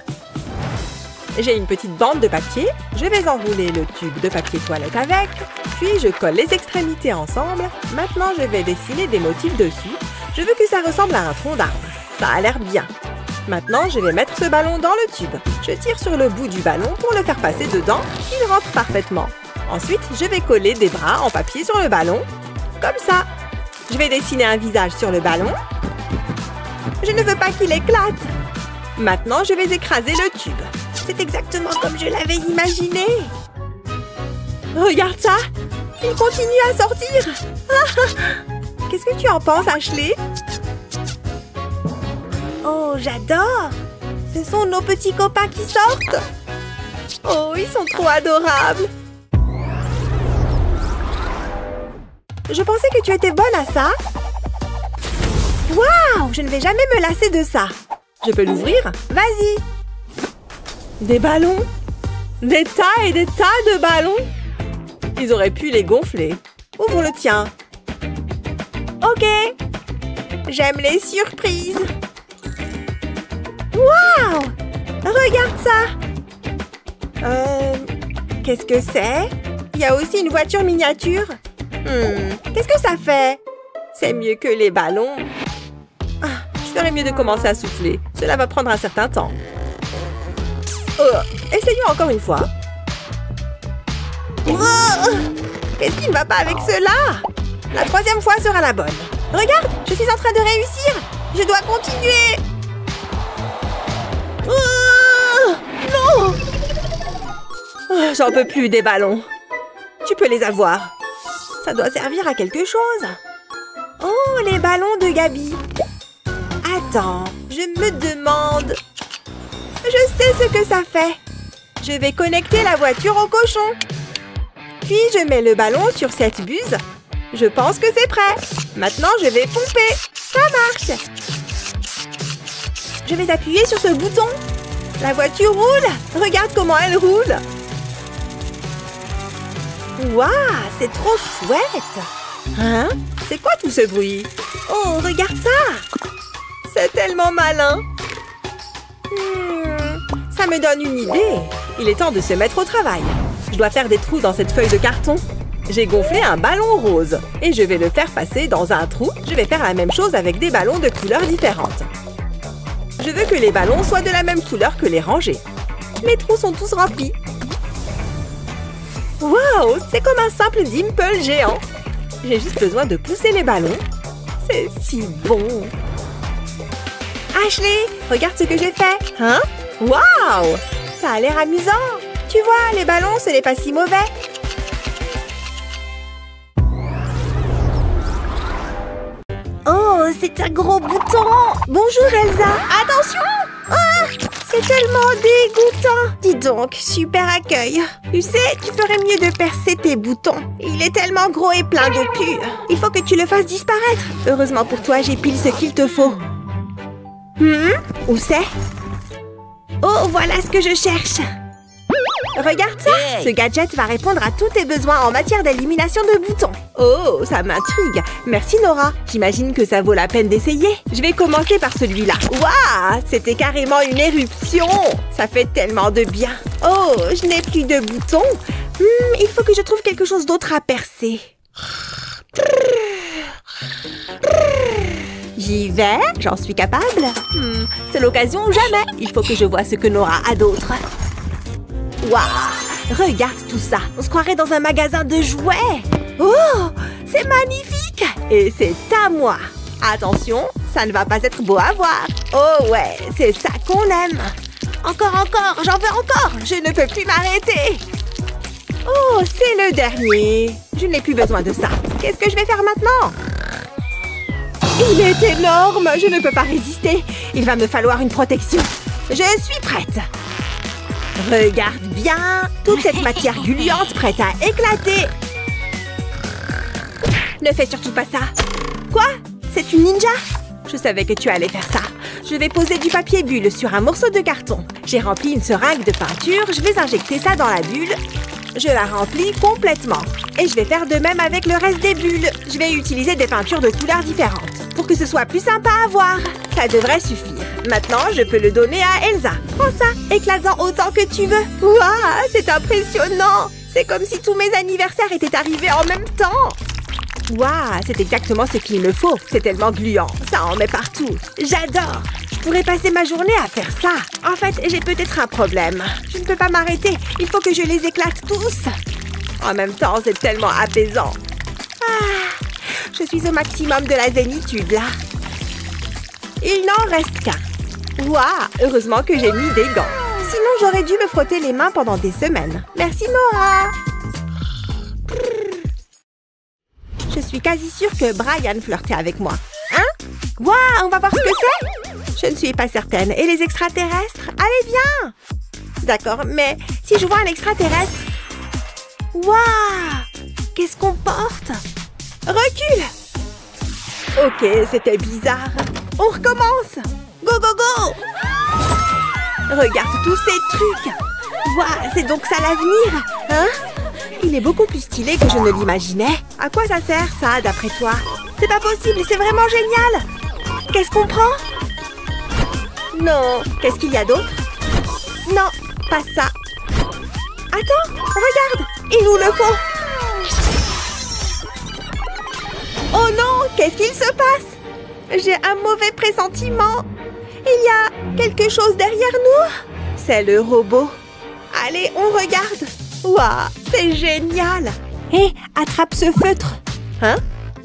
J'ai une petite bande de papier. Je vais enrouler le tube de papier toilette avec. Puis, je colle les extrémités ensemble. Maintenant, je vais dessiner des motifs dessus. Je veux que ça ressemble à un tronc d'arbre. Ça a l'air bien. Maintenant, je vais mettre ce ballon dans le tube. Je tire sur le bout du ballon pour le faire passer dedans. Il rentre parfaitement. Ensuite, je vais coller des bras en papier sur le ballon. Comme ça. Je vais dessiner un visage sur le ballon. Je ne veux pas qu'il éclate. Maintenant, je vais écraser le tube. C'est exactement comme je l'avais imaginé. Regarde ça. Il continue à sortir. Qu'est-ce que tu en penses, Ashley? Oh, j'adore. Ce sont nos petits copains qui sortent. Oh, ils sont trop adorables. Je pensais que tu étais bonne à ça. Waouh, je ne vais jamais me lasser de ça. Je peux l'ouvrir? Vas-y. Des ballons? Des tas et des tas de ballons? Ils auraient pu les gonfler. Ouvre le tien. Ok. J'aime les surprises. Waouh! Regarde ça. Qu'est-ce que c'est? Il y a aussi une voiture miniature. Qu'est-ce que ça fait? C'est mieux que les ballons. Je ferais mieux de commencer à souffler. Cela va prendre un certain temps. Essayons encore une fois. Qu'est-ce qui ne va pas avec cela? La troisième fois sera la bonne. Regarde, je suis en train de réussir. Je dois continuer. Non! J'en peux plus des ballons. Tu peux les avoir. Ça doit servir à quelque chose. Oh, les ballons de Gabi. Attends, je me demande... Je sais ce que ça fait. Je vais connecter la voiture au cochon. Puis je mets le ballon sur cette buse. Je pense que c'est prêt. Maintenant, je vais pomper. Ça marche. Je vais appuyer sur ce bouton. La voiture roule. Regarde comment elle roule. Waouh, c'est trop chouette. Hein? C'est quoi tout ce bruit? Oh, regarde ça. C'est tellement malin. Ça me donne une idée. Il est temps de se mettre au travail. Je dois faire des trous dans cette feuille de carton. J'ai gonflé un ballon rose et je vais le faire passer dans un trou. Je vais faire la même chose avec des ballons de couleurs différentes. Je veux que les ballons soient de la même couleur que les rangées. Les trous sont tous remplis. Waouh, c'est comme un simple dimple géant. J'ai juste besoin de pousser les ballons. C'est si bon. Ashley, regarde ce que j'ai fait. Hein? Waouh! Ça a l'air amusant. Tu vois, les ballons, ce n'est pas si mauvais. Oh, c'est un gros bouton. Bonjour Elsa. Attention. Ah, c'est tellement dégoûtant. Dis donc, super accueil. Tu sais, tu ferais mieux de percer tes boutons. Il est tellement gros et plein de pus. Il faut que tu le fasses disparaître. Heureusement pour toi, j'ai pile ce qu'il te faut. Où c'est? Oh, voilà ce que je cherche. Regarde ça! Ce gadget va répondre à tous tes besoins en matière d'élimination de boutons. Oh, ça m'intrigue. Merci Nora. J'imagine que ça vaut la peine d'essayer. Je vais commencer par celui-là. Waouh! C'était carrément une éruption. Ça fait tellement de bien. Oh, je n'ai plus de boutons. Il faut que je trouve quelque chose d'autre à percer. J'y vais. J'en suis capable. C'est l'occasion ou jamais. Il faut que je vois ce que Nora a d'autre. Waouh! Regarde tout ça! On se croirait dans un magasin de jouets! Oh! C'est magnifique! Et c'est à moi! Attention, ça ne va pas être beau à voir! Oh ouais, c'est ça qu'on aime! Encore, j'en veux encore! Je ne peux plus m'arrêter! Oh, c'est le dernier! Je n'ai plus besoin de ça! Qu'est-ce que je vais faire maintenant? Il est énorme! Je ne peux pas résister! Il va me falloir une protection! Je suis prête! Regarde bien, toute cette matière gluante prête à éclater. Ne fais surtout pas ça. Quoi? C'est une ninja? Je savais que tu allais faire ça. Je vais poser du papier bulle sur un morceau de carton. J'ai rempli une seringue de peinture. Je vais injecter ça dans la bulle. Je la remplis complètement. Et je vais faire de même avec le reste des bulles. Je vais utiliser des peintures de couleurs différentes pour que ce soit plus sympa à voir. Ça devrait suffire. Maintenant, je peux le donner à Elsa. Prends ça, éclate-en autant que tu veux. Waouh, c'est impressionnant. C'est comme si tous mes anniversaires étaient arrivés en même temps. Waouh, c'est exactement ce qu'il me faut. C'est tellement gluant, ça en met partout. J'adore. Je pourrais passer ma journée à faire ça. En fait, j'ai peut-être un problème. Je ne peux pas m'arrêter. Il faut que je les éclate tous. En même temps, c'est tellement apaisant. Ah, je suis au maximum de la zénitude, là. Il n'en reste qu'un. Waouh, heureusement que j'ai mis des gants. Sinon, j'aurais dû me frotter les mains pendant des semaines. Merci, Nora. Je suis quasi sûre que Brian flirtait avec moi. Hein? Waouh, on va voir ce que c'est? Je ne suis pas certaine. Et les extraterrestres? Allez, viens! D'accord, mais si je vois un extraterrestre... Waouh! Qu'est-ce qu'on porte? Recule! Ok, c'était bizarre. On recommence! Go, go, go! Regarde tous ces trucs! Waouh, c'est donc ça l'avenir! Hein? Il est beaucoup plus stylé que je ne l'imaginais. À quoi ça sert, ça, d'après toi? C'est pas possible, c'est vraiment génial! Qu'est-ce qu'on prend? Non. Qu'est-ce qu'il y a d'autre? Non, pas ça. Attends, regarde! Il nous le faut! Oh non! Qu'est-ce qu'il se passe? J'ai un mauvais pressentiment. Il y a quelque chose derrière nous. C'est le robot. Allez, on regarde. Waouh, c'est génial. Hé, attrape ce feutre. Hein?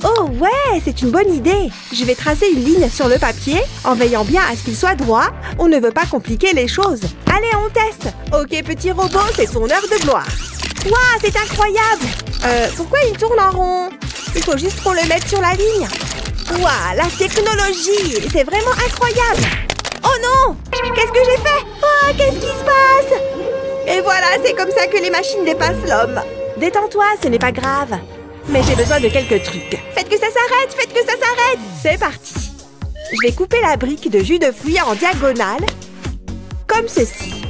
Oh ouais, c'est une bonne idée. Je vais tracer une ligne sur le papier en veillant bien à ce qu'il soit droit. On ne veut pas compliquer les choses. Allez, on teste. Ok, petit robot, c'est ton heure de gloire. Waouh, c'est incroyable. Pourquoi il tourne en rond? Il faut juste qu'on le mette sur la ligne. Waouh, la technologie, c'est vraiment incroyable. Oh non! Qu'est-ce que j'ai fait? Oh, qu'est-ce qui se passe? Et voilà, c'est comme ça que les machines dépassent l'homme. Détends-toi, ce n'est pas grave. Mais j'ai besoin de quelques trucs. Faites que ça s'arrête, faites que ça s'arrête. C'est parti. Je vais couper la brique de jus de fruits en diagonale, comme ceci.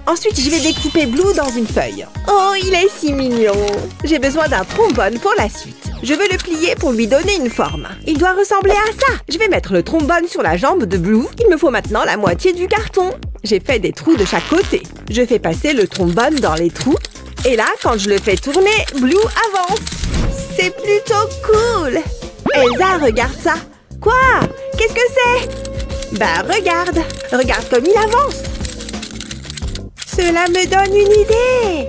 Ensuite, je vais découper Blue dans une feuille. Oh, il est si mignon. J'ai besoin d'un trombone pour la suite. Je veux le plier pour lui donner une forme. Il doit ressembler à ça. Je vais mettre le trombone sur la jambe de Blue. Il me faut maintenant la moitié du carton. J'ai fait des trous de chaque côté. Je fais passer le trombone dans les trous. Et là, quand je le fais tourner, Blue avance. C'est plutôt cool. Elsa, regarde ça. Quoi? Qu'est-ce que c'est? Bah, regarde. Regarde comme il avance. Cela me donne une idée.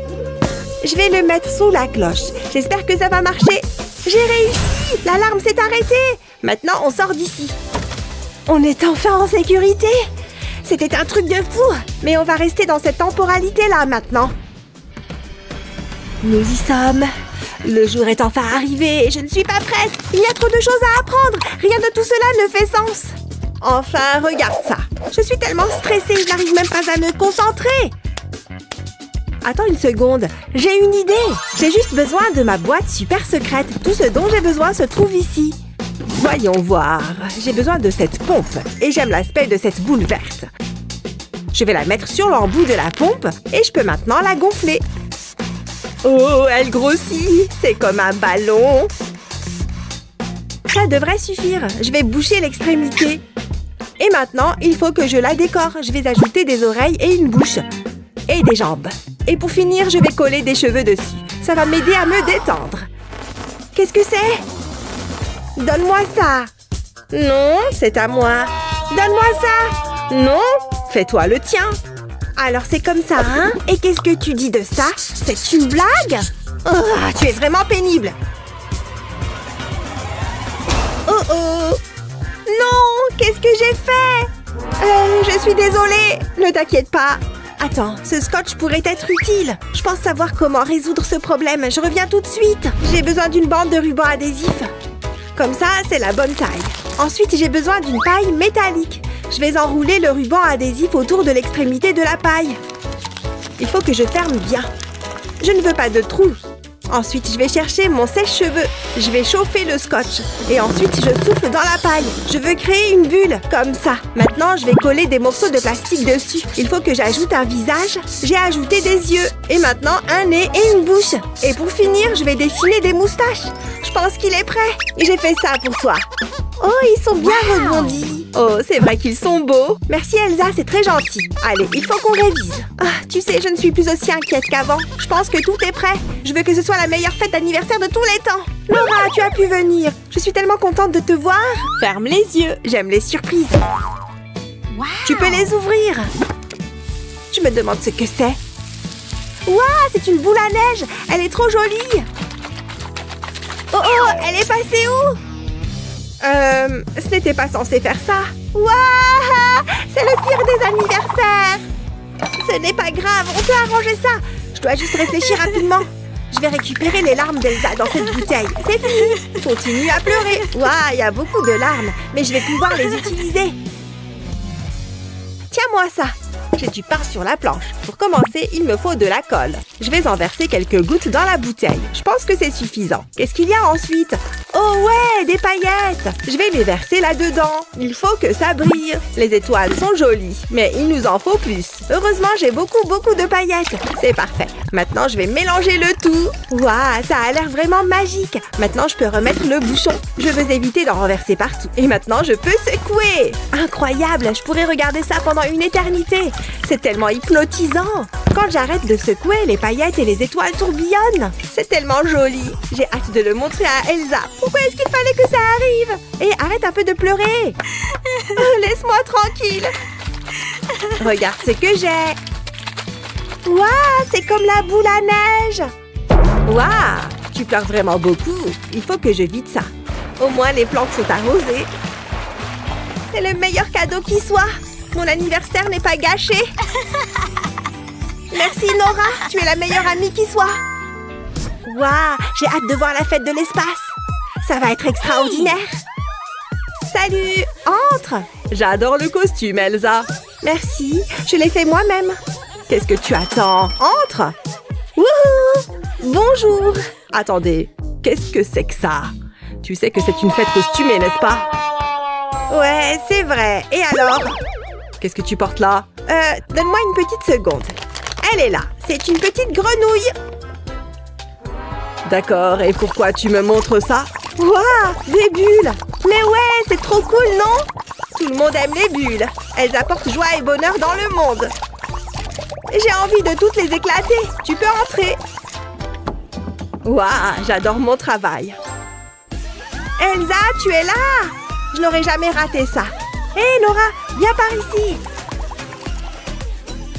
Je vais le mettre sous la cloche. J'espère que ça va marcher. J'ai réussi. L'alarme s'est arrêtée. Maintenant, on sort d'ici. On est enfin en sécurité. C'était un truc de fou. Mais on va rester dans cette temporalité-là maintenant. Nous y sommes. Le jour est enfin arrivé et je ne suis pas prête. Il y a trop de choses à apprendre. Rien de tout cela ne fait sens. Enfin, regarde ça. Je suis tellement stressée, je n'arrive même pas à me concentrer. Attends une seconde. J'ai une idée. J'ai juste besoin de ma boîte super secrète. Tout ce dont j'ai besoin se trouve ici. Voyons voir. J'ai besoin de cette pompe. Et j'aime l'aspect de cette boule verte. Je vais la mettre sur l'embout de la pompe et je peux maintenant la gonfler. Oh, elle grossit. C'est comme un ballon. Ça devrait suffire. Je vais boucher l'extrémité. Et maintenant, il faut que je la décore. Je vais ajouter des oreilles et une bouche. Et des jambes. Et pour finir, je vais coller des cheveux dessus. Ça va m'aider à me détendre. Qu'est-ce que c'est? Donne-moi ça. Non, c'est à moi. Donne-moi ça. Non, fais-toi le tien. Alors c'est comme ça, hein? Et qu'est-ce que tu dis de ça? C'est une blague? Oh, tu es vraiment pénible. Oh oh. Non, qu'est-ce que j'ai fait? Je suis désolée. Ne t'inquiète pas. Attends, ce scotch pourrait être utile. Je pense savoir comment résoudre ce problème. Je reviens tout de suite. J'ai besoin d'une bande de ruban adhésif. Comme ça, c'est la bonne taille. Ensuite, j'ai besoin d'une paille métallique. Je vais enrouler le ruban adhésif autour de l'extrémité de la paille. Il faut que je ferme bien. Je ne veux pas de trous. Ensuite, je vais chercher mon sèche-cheveux. Je vais chauffer le scotch. Et ensuite, je souffle dans la paille. Je veux créer une bulle, comme ça. Maintenant, je vais coller des morceaux de plastique dessus. Il faut que j'ajoute un visage. J'ai ajouté des yeux. Et maintenant, un nez et une bouche. Et pour finir, je vais dessiner des moustaches. Je pense qu'il est prêt. J'ai fait ça pour toi. Oh, ils sont bien rebondis. Oh, c'est vrai qu'ils sont beaux. Merci Elsa, c'est très gentil. Allez, il faut qu'on révise. Ah, tu sais, je ne suis plus aussi inquiète qu'avant. Je pense que tout est prêt. Je veux que ce soit la meilleure fête d'anniversaire de tous les temps. Laura, tu as pu venir. Je suis tellement contente de te voir. Ferme les yeux. J'aime les surprises. Wow. Tu peux les ouvrir. Je me demande ce que c'est. Waouh, c'est une boule à neige. Elle est trop jolie. Oh, oh, elle est passée où? Ce n'était pas censé faire ça. Waouh! C'est le pire des anniversaires! Ce n'est pas grave, on peut arranger ça. Je dois juste réfléchir rapidement. Je vais récupérer les larmes d'Elsa dans cette bouteille. C'est fini. Continue à pleurer. Waouh, il y a beaucoup de larmes, mais je vais pouvoir les utiliser. Tiens-moi ça. J'ai du pain sur la planche. Pour commencer, il me faut de la colle. Je vais en verser quelques gouttes dans la bouteille. Je pense que c'est suffisant. Qu'est-ce qu'il y a ensuite? Oh ouais, des paillettes! Je vais les verser là-dedans. Il faut que ça brille. Les étoiles sont jolies, mais il nous en faut plus. Heureusement, j'ai beaucoup de paillettes. C'est parfait. Maintenant, je vais mélanger le tout. Waouh, ça a l'air vraiment magique. Maintenant, je peux remettre le bouchon. Je veux éviter d'en renverser partout. Et maintenant, je peux secouer. Incroyable, je pourrais regarder ça pendant une éternité. C'est tellement hypnotisant. Quand j'arrête de secouer, les paillettes et les étoiles tourbillonnent. C'est tellement joli. J'ai hâte de le montrer à Elsa. Pourquoi est-ce qu'il fallait que ça arrive? Et arrête un peu de pleurer. Laisse-moi tranquille. Regarde ce que j'ai. Waouh, c'est comme la boule à neige. Waouh, tu pleures vraiment beaucoup. Il faut que je vide ça. Au moins, les plantes sont arrosées. C'est le meilleur cadeau qui soit. Mon anniversaire n'est pas gâché. Merci Nora, tu es la meilleure amie qui soit. Waouh, j'ai hâte de voir la fête de l'espace. Ça va être extraordinaire. Salut, entre. J'adore le costume, Elsa. Merci, je l'ai fait moi-même. Qu'est-ce que tu attends? Entre. Wouhou! Bonjour. Attendez, qu'est-ce que c'est que ça? Tu sais que c'est une fête costumée, n'est-ce pas? Ouais, c'est vrai. Et alors? Qu'est-ce que tu portes là? Donne-moi une petite seconde. Elle est là. C'est une petite grenouille. D'accord, et pourquoi tu me montres ça? Waouh, des bulles! Mais ouais, c'est trop cool, non? Tout le monde aime les bulles. Elles apportent joie et bonheur dans le monde. J'ai envie de toutes les éclater. Tu peux entrer. Waouh, j'adore mon travail. Elsa, tu es là? Je n'aurais jamais raté ça. Hé, Nora, viens par ici.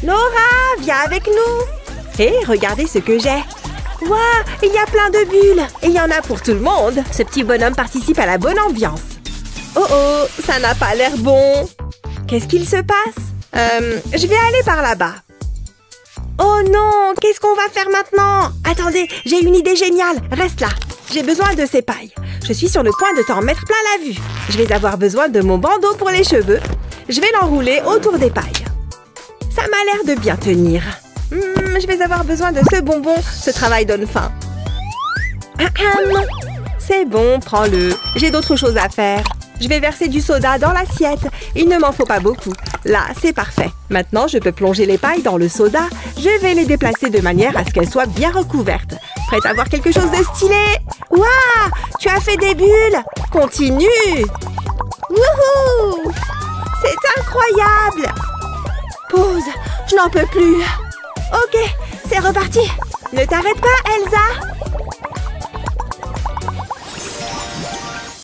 Nora, viens avec nous. Hé, regardez ce que j'ai. Waouh, il y a plein de bulles. Et il y en a pour tout le monde. Ce petit bonhomme participe à la bonne ambiance. Oh oh, ça n'a pas l'air bon. Qu'est-ce qu'il se passe? Je vais aller par là-bas. Oh non, qu'est-ce qu'on va faire maintenant? Attendez, j'ai une idée géniale. Reste là. J'ai besoin de ces pailles. Je suis sur le point de t'en mettre plein la vue. Je vais avoir besoin de mon bandeau pour les cheveux. Je vais l'enrouler autour des pailles. Ça m'a l'air de bien tenir. Je vais avoir besoin de ce bonbon. Ce travail donne faim. C'est bon, prends-le. J'ai d'autres choses à faire. Je vais verser du soda dans l'assiette. Il ne m'en faut pas beaucoup. Là, c'est parfait. Maintenant, je peux plonger les pailles dans le soda. Je vais les déplacer de manière à ce qu'elles soient bien recouvertes. Prête à voir quelque chose de stylé? Waouh! Tu as fait des bulles! Continue! Wouhou! C'est incroyable! Pause! Je n'en peux plus! Ok, c'est reparti! Ne t'arrête pas, Elsa!